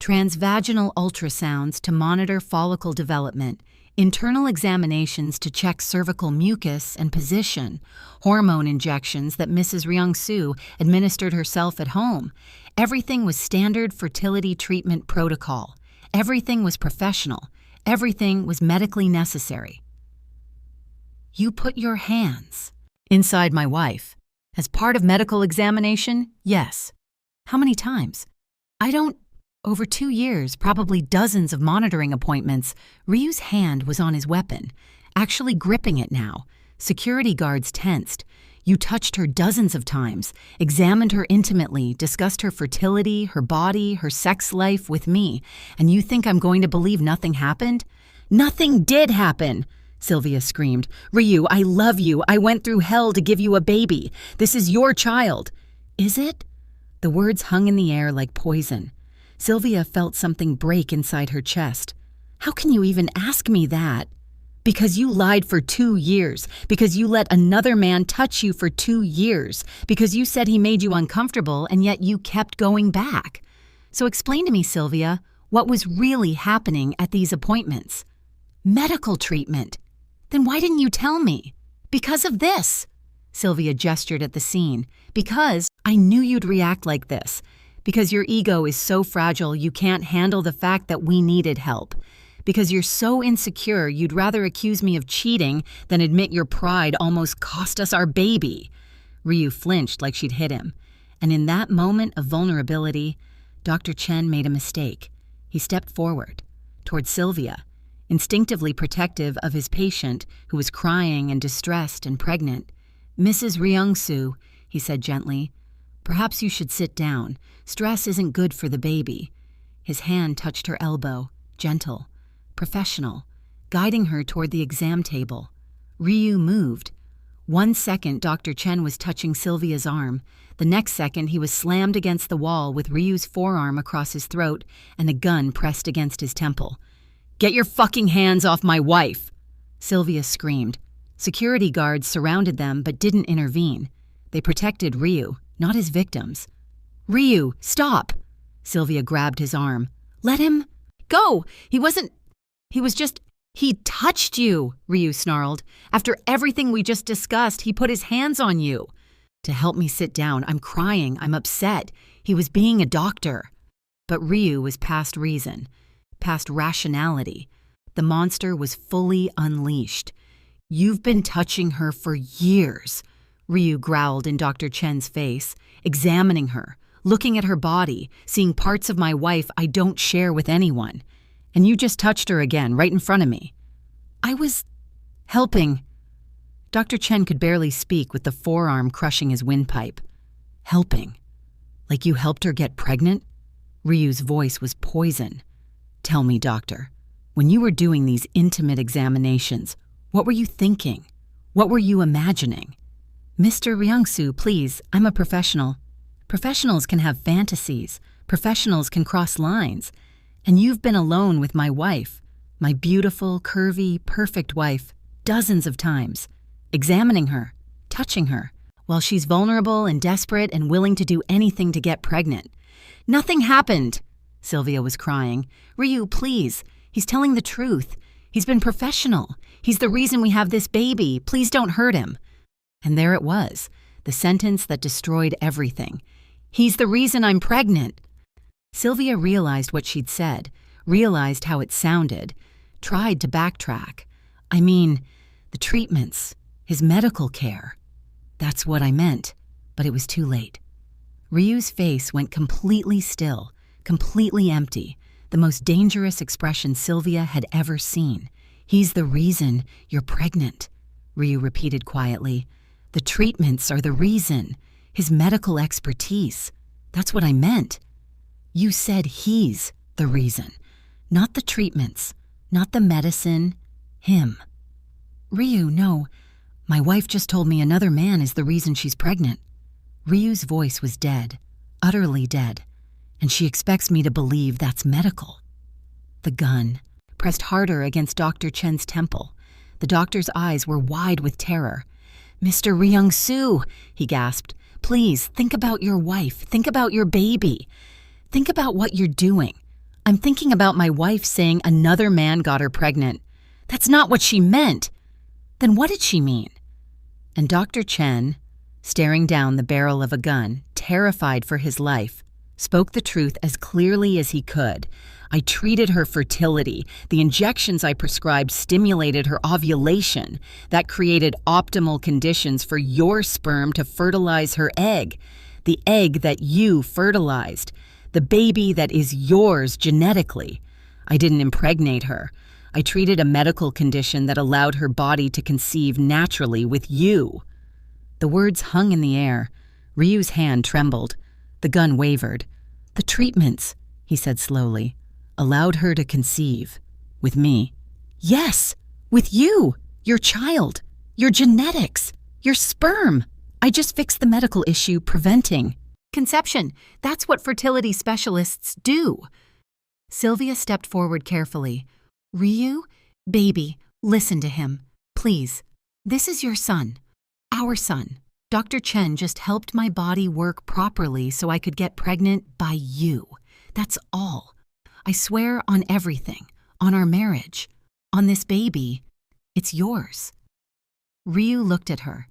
Transvaginal ultrasounds to monitor follicle development, internal examinations to check cervical mucus and position, hormone injections that Mrs. Ryung-soo administered herself at home. Everything was standard fertility treatment protocol. Everything was professional. Everything was medically necessary. You put your hands inside my wife. As part of medical examination, yes. How many times? I don't... Over 2 years, probably dozens of monitoring appointments, Ryu's hand was on his weapon, actually gripping it now. Security guards tensed. You touched her dozens of times, examined her intimately, discussed her fertility, her body, her sex life with me, and you think I'm going to believe nothing happened? Nothing did happen! Sylvia screamed. Ryu, I love you. I went through hell to give you a baby. This is your child. Is it? The words hung in the air like poison. Sylvia felt something break inside her chest. How can you even ask me that? Because you lied for 2 years. Because you let another man touch you for 2 years. Because you said he made you uncomfortable and yet you kept going back. So explain to me, Sylvia, what was really happening at these appointments? Medical treatment. Then why didn't you tell me? Because of this. Sylvia gestured at the scene. Because I knew you'd react like this. Because your ego is so fragile you can't handle the fact that we needed help. Because you're so insecure you'd rather accuse me of cheating than admit your pride almost cost us our baby. Ryu flinched like she'd hit him. And in that moment of vulnerability, Dr. Chen made a mistake. He stepped forward, toward Sylvia, instinctively protective of his patient who was crying and distressed and pregnant. "Mrs. Ryung-soo," he said gently, "perhaps you should sit down. Stress isn't good for the baby." His hand touched her elbow, gentle, professional, guiding her toward the exam table. Ryu moved. 1 second, Dr. Chen was touching Sylvia's arm. The next second, he was slammed against the wall with Ryu's forearm across his throat and a gun pressed against his temple. "Get your fucking hands off my wife!" Sylvia screamed. Security guards surrounded them but didn't intervene. They protected Ryu, not his victims. "Ryu, stop!" Sylvia grabbed his arm. "Let him go! He touched you," Ryu snarled. "After everything we just discussed, he put his hands on you." "To help me sit down. I'm crying. I'm upset. He was being a doctor." But Ryu was past reason, past rationality. The monster was fully unleashed. "You've been touching her for years," Ryu growled in Dr. Chen's face, examining her, looking at her body, seeing parts of my wife I don't share with anyone. "And you just touched her again, right in front of me." "I was helping." Dr. Chen could barely speak with the forearm crushing his windpipe. "Helping? Like you helped her get pregnant?" Ryu's voice was poison. "Tell me, doctor, when you were doing these intimate examinations, what were you thinking? What were you imagining?" "Mr. Ryung-soo, please, I'm a professional. Professionals can have fantasies. Professionals can cross lines. And you've been alone with my wife, my beautiful, curvy, perfect wife, dozens of times, examining her, touching her, while she's vulnerable and desperate and willing to do anything to get pregnant." "Nothing happened," Sylvia was crying. "Ryu, please. He's telling the truth. He's been professional. He's the reason we have this baby. Please don't hurt him." And there it was, the sentence that destroyed everything. "He's the reason I'm pregnant." Sylvia realized what she'd said, realized how it sounded, tried to backtrack. "I mean, the treatments, his medical care. That's what I meant," but it was too late. Ryu's face went completely still, completely empty, the most dangerous expression Sylvia had ever seen. "He's the reason you're pregnant," Ryu repeated quietly. "The treatments are the reason. His medical expertise. That's what I meant. You said he's the reason. Not the treatments, not the medicine. Him." "Ryu, no. My wife just told me another man is the reason she's pregnant." Ryu's voice was dead, utterly dead, and she expects me to believe that's medical. The gun pressed harder against Dr. Chen's temple. The doctor's eyes were wide with terror. "Mr. Ryung-soo," he gasped, "please, think about your wife. Think about your baby. Think about what you're doing. I'm thinking about my wife saying another man got her pregnant. That's not what she meant. Then what did she mean?" And Dr. Chen, staring down the barrel of a gun, terrified for his life, spoke the truth as clearly as he could. "I treated her fertility. The injections I prescribed stimulated her ovulation. That created optimal conditions for your sperm to fertilize her egg. The egg that you fertilized. The baby that is yours genetically. I didn't impregnate her. I treated a medical condition that allowed her body to conceive naturally with you." The words hung in the air. Ryu's hand trembled. The gun wavered. "The treatments," he said slowly, "allowed her to conceive. With me." "Yes, with you, your child, your genetics, your sperm. I just fixed the medical issue preventing conception. That's what fertility specialists do." Sylvia stepped forward carefully. "Ryu, baby, listen to him. Please. This is your son. Our son. Dr. Chen just helped my body work properly so I could get pregnant by you. That's all. I swear on everything. On our marriage. On this baby. It's yours." Ryu looked at her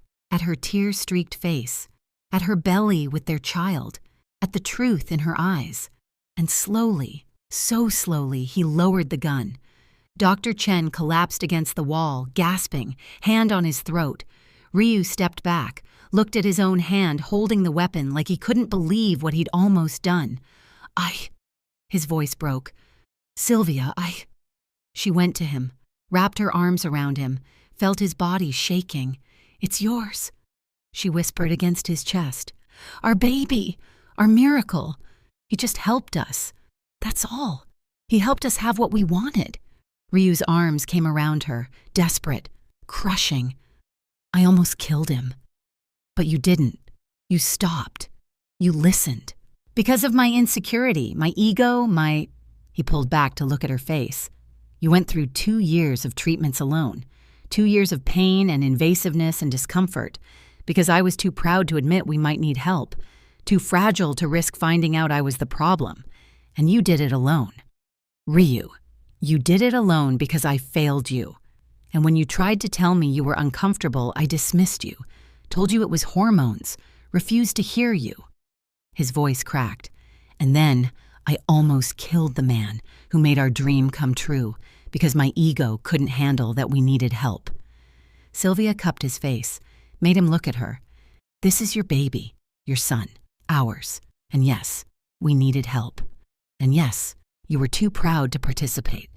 tear-streaked face, at her belly with their child, at the truth in her eyes. And slowly, so slowly, he lowered the gun. Dr. Chen collapsed against the wall, gasping, hand on his throat. Ryu stepped back, looked at his own hand holding the weapon like he couldn't believe what he'd almost done. His voice broke. Sylvia, She went to him, wrapped her arms around him, felt his body shaking. It's yours, she whispered against his chest. Our baby, our miracle. He just helped us. That's all. He helped us have what we wanted. Ryu's arms came around her, desperate, crushing. I almost killed him. But you didn't. You stopped. You listened. Because of my insecurity, my ego, He pulled back to look at her face. You went through 2 years of treatments alone. 2 years of pain and invasiveness and discomfort. Because I was too proud to admit we might need help. Too fragile to risk finding out I was the problem. And you did it alone. Ryu, you did it alone because I failed you. And when you tried to tell me you were uncomfortable, I dismissed you. Told you it was hormones. Refused to hear you. His voice cracked. And then I almost killed the man who made our dream come true because my ego couldn't handle that we needed help. Sylvia cupped his face, made him look at her. This is your baby, your son, ours. And yes, we needed help. And yes, you were too proud to participate.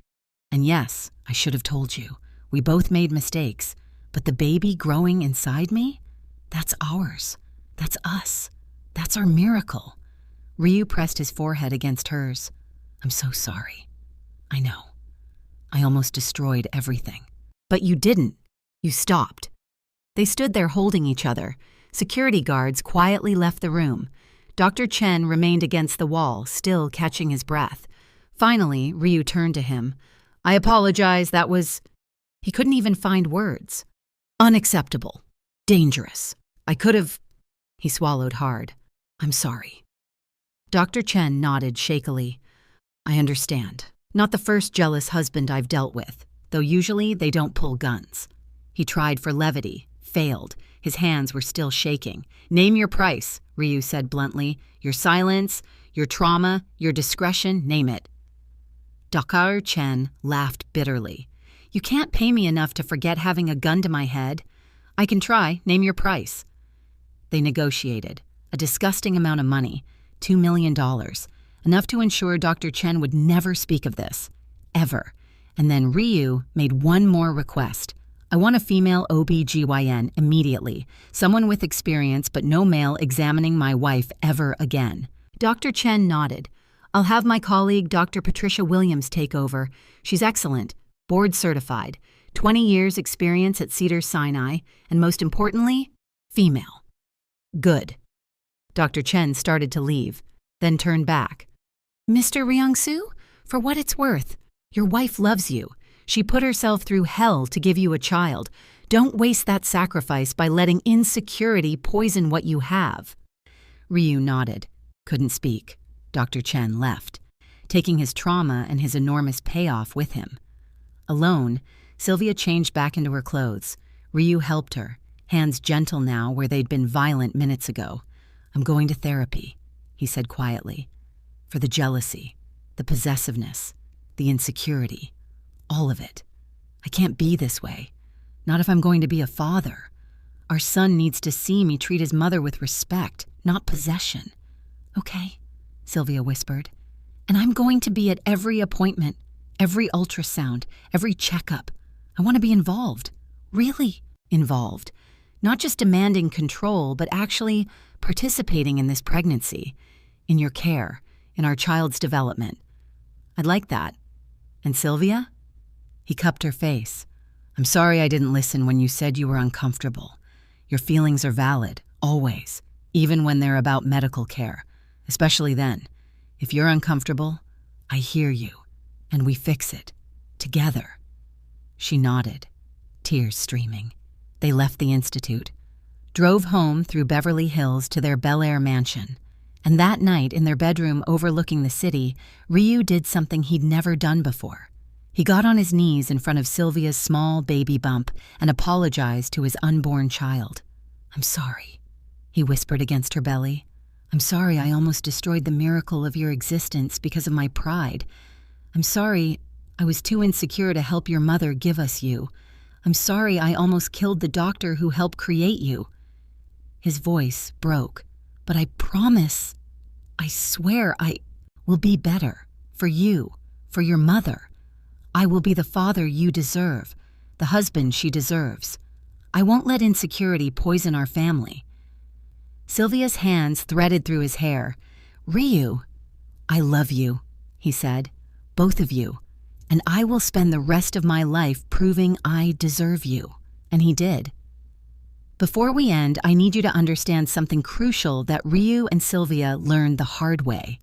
And yes, I should have told you. We both made mistakes. But the baby growing inside me? That's ours. That's us. That's our miracle. Ryu pressed his forehead against hers. I'm so sorry. I know. I almost destroyed everything. But you didn't. You stopped. They stood there holding each other. Security guards quietly left the room. Dr. Chen remained against the wall, still catching his breath. Finally, Ryu turned to him. I apologize, that was... He couldn't even find words. Unacceptable. Dangerous. I could have... He swallowed hard. I'm sorry. Dr. Chen nodded shakily. I understand. Not the first jealous husband I've dealt with, though usually they don't pull guns. He tried for levity, failed. His hands were still shaking. Name your price, Ryu said bluntly. Your silence, your trauma, your discretion, name it. Dr. Chen laughed bitterly. You can't pay me enough to forget having a gun to my head. I can try. Name your price. They negotiated. A disgusting amount of money. $2 million. Enough to ensure Dr. Chen would never speak of this. Ever. And then Ryu made one more request. I want a female OB/GYN immediately. Someone with experience but no male examining my wife ever again. Dr. Chen nodded. I'll have my colleague Dr. Patricia Williams take over. She's excellent. Board certified. 20 years experience at Cedars-Sinai. And most importantly, female. Good. Dr. Chen started to leave, then turned back. Mr. Ryung-soo, for what it's worth, your wife loves you. She put herself through hell to give you a child. Don't waste that sacrifice by letting insecurity poison what you have. Ryu nodded, couldn't speak. Dr. Chen left, taking his trauma and his enormous payoff with him. Alone, Sylvia changed back into her clothes. Ryu helped her, hands gentle now where they'd been violent minutes ago. I'm going to therapy, he said quietly. For the jealousy, the possessiveness, the insecurity, all of it. I can't be this way. Not if I'm going to be a father. Our son needs to see me treat his mother with respect, not possession. Okay, Sylvia whispered. And I'm going to be at every appointment, every ultrasound, every checkup. I want to be involved. Really involved. Not just demanding control, but actually participating in this pregnancy, in your care, in our child's development. I'd like that. And Sylvia? He cupped her face. I'm sorry I didn't listen when you said you were uncomfortable. Your feelings are valid, always, even when they're about medical care, especially then. If you're uncomfortable, I hear you, and we fix it, together. She nodded, tears streaming. They left the institute, drove home through Beverly Hills to their Bel Air mansion. And that night, in their bedroom overlooking the city, Ryu did something he'd never done before. He got on his knees in front of Sylvia's small baby bump and apologized to his unborn child. I'm sorry, he whispered against her belly. I'm sorry I almost destroyed the miracle of your existence because of my pride. I'm sorry I was too insecure to help your mother give us you. I'm sorry I almost killed the doctor who helped create you. His voice broke. "But I promise, I swear I will be better. For you, for your mother. I will be the father you deserve, the husband she deserves. I won't let insecurity poison our family." Sylvia's hands threaded through his hair. "Ryu, I love you," he said. "Both of you. And I will spend the rest of my life proving I deserve you." And he did. Before we end, I need you to understand something crucial that Ryu and Sylvia learned the hard way.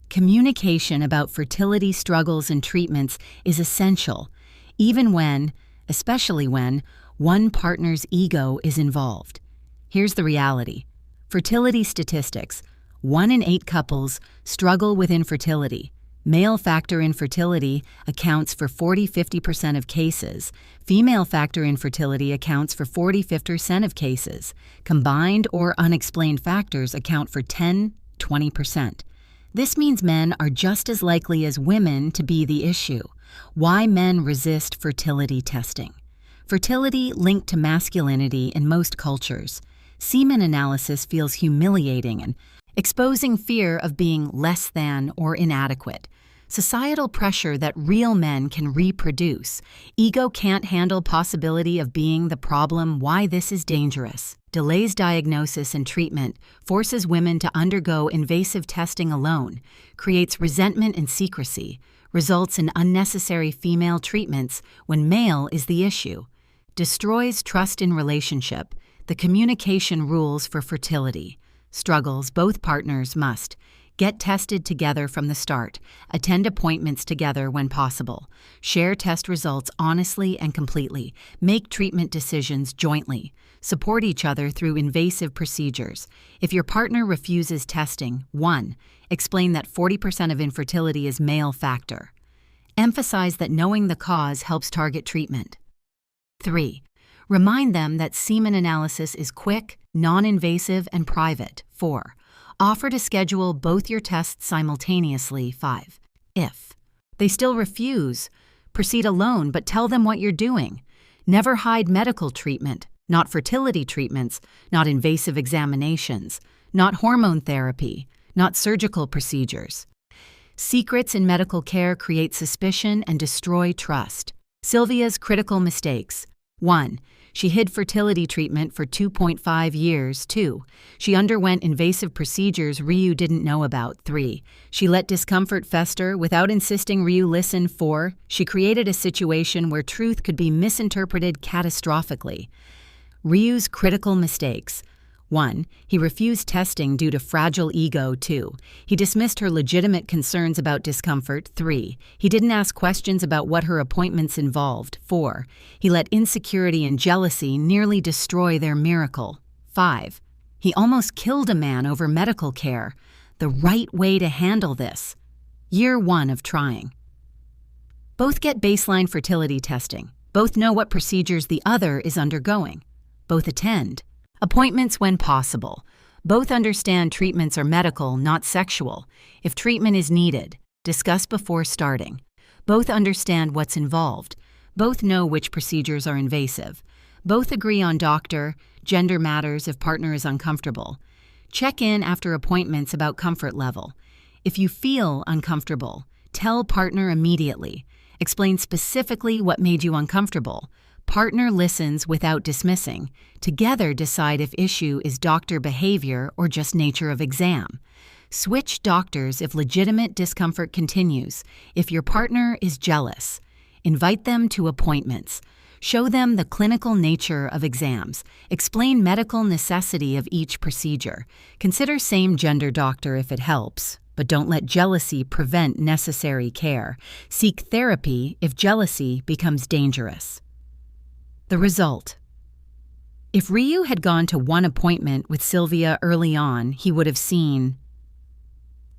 Communication about fertility struggles and treatments is essential, even when, especially when, one partner's ego is involved. Here's the reality. Fertility statistics: 1 in 8 couples struggle with infertility. Male factor infertility accounts for 40–50% of cases. Female factor infertility accounts for 40–50% of cases. Combined or unexplained factors account for 10–20%. This means men are just as likely as women to be the issue. Why men resist fertility testing. Fertility linked to masculinity in most cultures. Semen analysis feels humiliating and exposing fear of being less than or inadequate. Societal pressure that real men can reproduce. Ego can't handle possibility of being the problem. Why this is dangerous. Delays diagnosis and treatment, forces women to undergo invasive testing alone, creates resentment and secrecy, results in unnecessary female treatments when male is the issue, destroys trust in relationship, the communication rules for fertility. Struggles both partners must get tested together from the start, attend appointments together when possible, share test results honestly and completely, make treatment decisions jointly, support each other through invasive procedures. If your partner refuses testing, 1. Explain that 40% of infertility is male factor. Emphasize that knowing the cause helps target treatment. 3. Remind them that semen analysis is quick, non-invasive, and private. 4. Offer to schedule both your tests simultaneously. 5. If they still refuse, proceed alone, but tell them what you're doing. Never hide medical treatment, not fertility treatments, not invasive examinations, not hormone therapy, not surgical procedures. Secrets in medical care create suspicion and destroy trust. Sylvia's critical mistakes. 1. She hid fertility treatment for 2.5 years. 2. She underwent invasive procedures Ryu didn't know about. 3. She let discomfort fester without insisting Ryu listen. 4. She created a situation where truth could be misinterpreted catastrophically. Ryu's critical mistakes. 1. He refused testing due to fragile ego. 2. He dismissed her legitimate concerns about discomfort. 3. He didn't ask questions about what her appointments involved. 4. He let insecurity and jealousy nearly destroy their miracle. 5. He almost killed a man over medical care. The right way to handle this. Year 1 of trying. Both get baseline fertility testing. Both know what procedures the other is undergoing. Both attend appointments when possible. Both understand treatments are medical, not sexual. If treatment is needed, discuss before starting. Both understand what's involved. Both know which procedures are invasive. Both agree on doctor, gender matters if partner is uncomfortable. Check in after appointments about comfort level. If you feel uncomfortable, tell partner immediately. Explain specifically what made you uncomfortable. Partner listens without dismissing. Together decide if issue is doctor behavior or just nature of exam. Switch doctors if legitimate discomfort continues. If your partner is jealous, invite them to appointments. Show them the clinical nature of exams. Explain medical necessity of each procedure. Consider same-gender doctor if it helps, but don't let jealousy prevent necessary care. Seek therapy if jealousy becomes dangerous. The result. If Ryu had gone to one appointment with Sylvia early on, he would have seen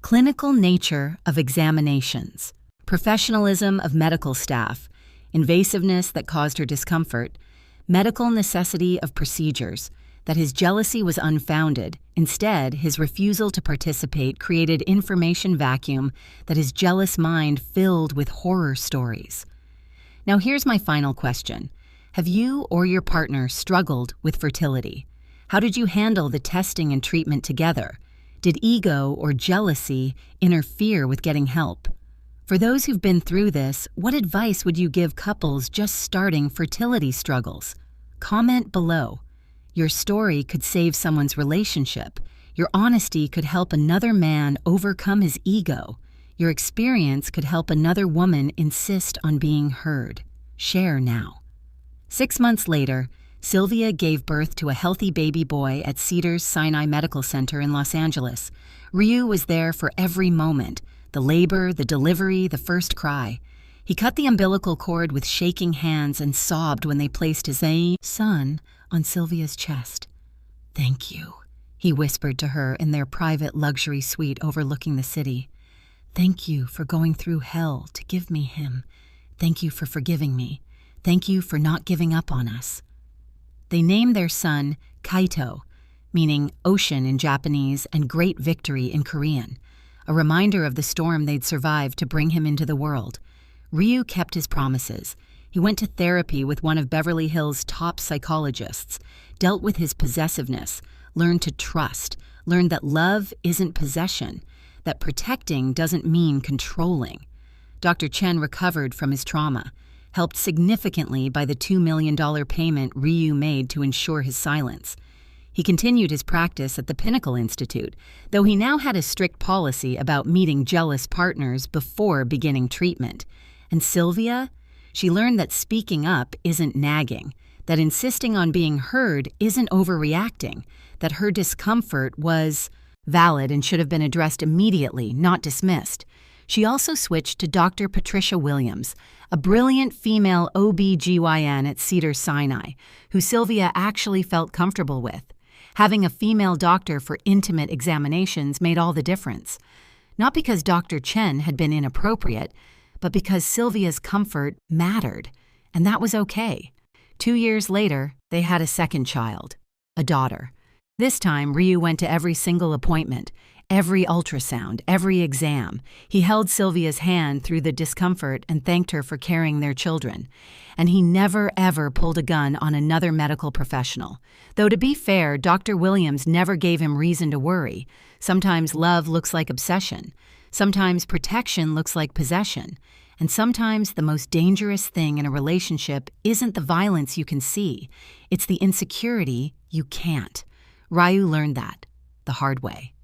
clinical nature of examinations, professionalism of medical staff, invasiveness that caused her discomfort, medical necessity of procedures, that his jealousy was unfounded. Instead, his refusal to participate created information vacuum that his jealous mind filled with horror stories. Now here's my final question. Have you or your partner struggled with fertility? How did you handle the testing and treatment together? Did ego or jealousy interfere with getting help? For those who've been through this, what advice would you give couples just starting fertility struggles? Comment below. Your story could save someone's relationship. Your honesty could help another man overcome his ego. Your experience could help another woman insist on being heard. Share now. 6 months later, Sylvia gave birth to a healthy baby boy at Cedars-Sinai Medical Center in Los Angeles. Ryu was there for every moment, the labor, the delivery, the first cry. He cut the umbilical cord with shaking hands and sobbed when they placed his son on Sylvia's chest. "Thank you," he whispered to her in their private luxury suite overlooking the city. "Thank you for going through hell to give me him. Thank you for forgiving me. Thank you for not giving up on us." They named their son Kaito, meaning ocean in Japanese and great victory in Korean, a reminder of the storm they'd survived to bring him into the world. Ryu kept his promises. He went to therapy with one of Beverly Hills' top psychologists, dealt with his possessiveness, learned to trust, learned that love isn't possession, that protecting doesn't mean controlling. Dr. Chen recovered from his trauma, helped significantly by the $2 million payment Ryu made to ensure his silence. He continued his practice at the Pinnacle Institute, though he now had a strict policy about meeting jealous partners before beginning treatment. And Sylvia? She learned that speaking up isn't nagging, that insisting on being heard isn't overreacting, that her discomfort was valid and should have been addressed immediately, not dismissed. She also switched to Dr. Patricia Williams, a brilliant female OB/GYN at Cedars-Sinai, who Sylvia actually felt comfortable with. Having a female doctor for intimate examinations made all the difference. Not because Dr. Chen had been inappropriate, but because Sylvia's comfort mattered, and that was okay. 2 years later, they had a second child, a daughter. This time, Ryu went to every single appointment, every ultrasound, every exam. He held Sylvia's hand through the discomfort and thanked her for carrying their children. And he never, ever pulled a gun on another medical professional. Though to be fair, Dr. Williams never gave him reason to worry. Sometimes love looks like obsession. Sometimes protection looks like possession. And sometimes the most dangerous thing in a relationship isn't the violence you can see. It's the insecurity you can't. Ryu learned that the hard way.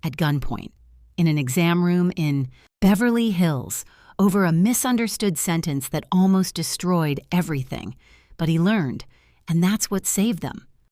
At gunpoint, in an exam room in Beverly Hills, over a misunderstood sentence that almost destroyed everything. But he learned, and that's what saved them.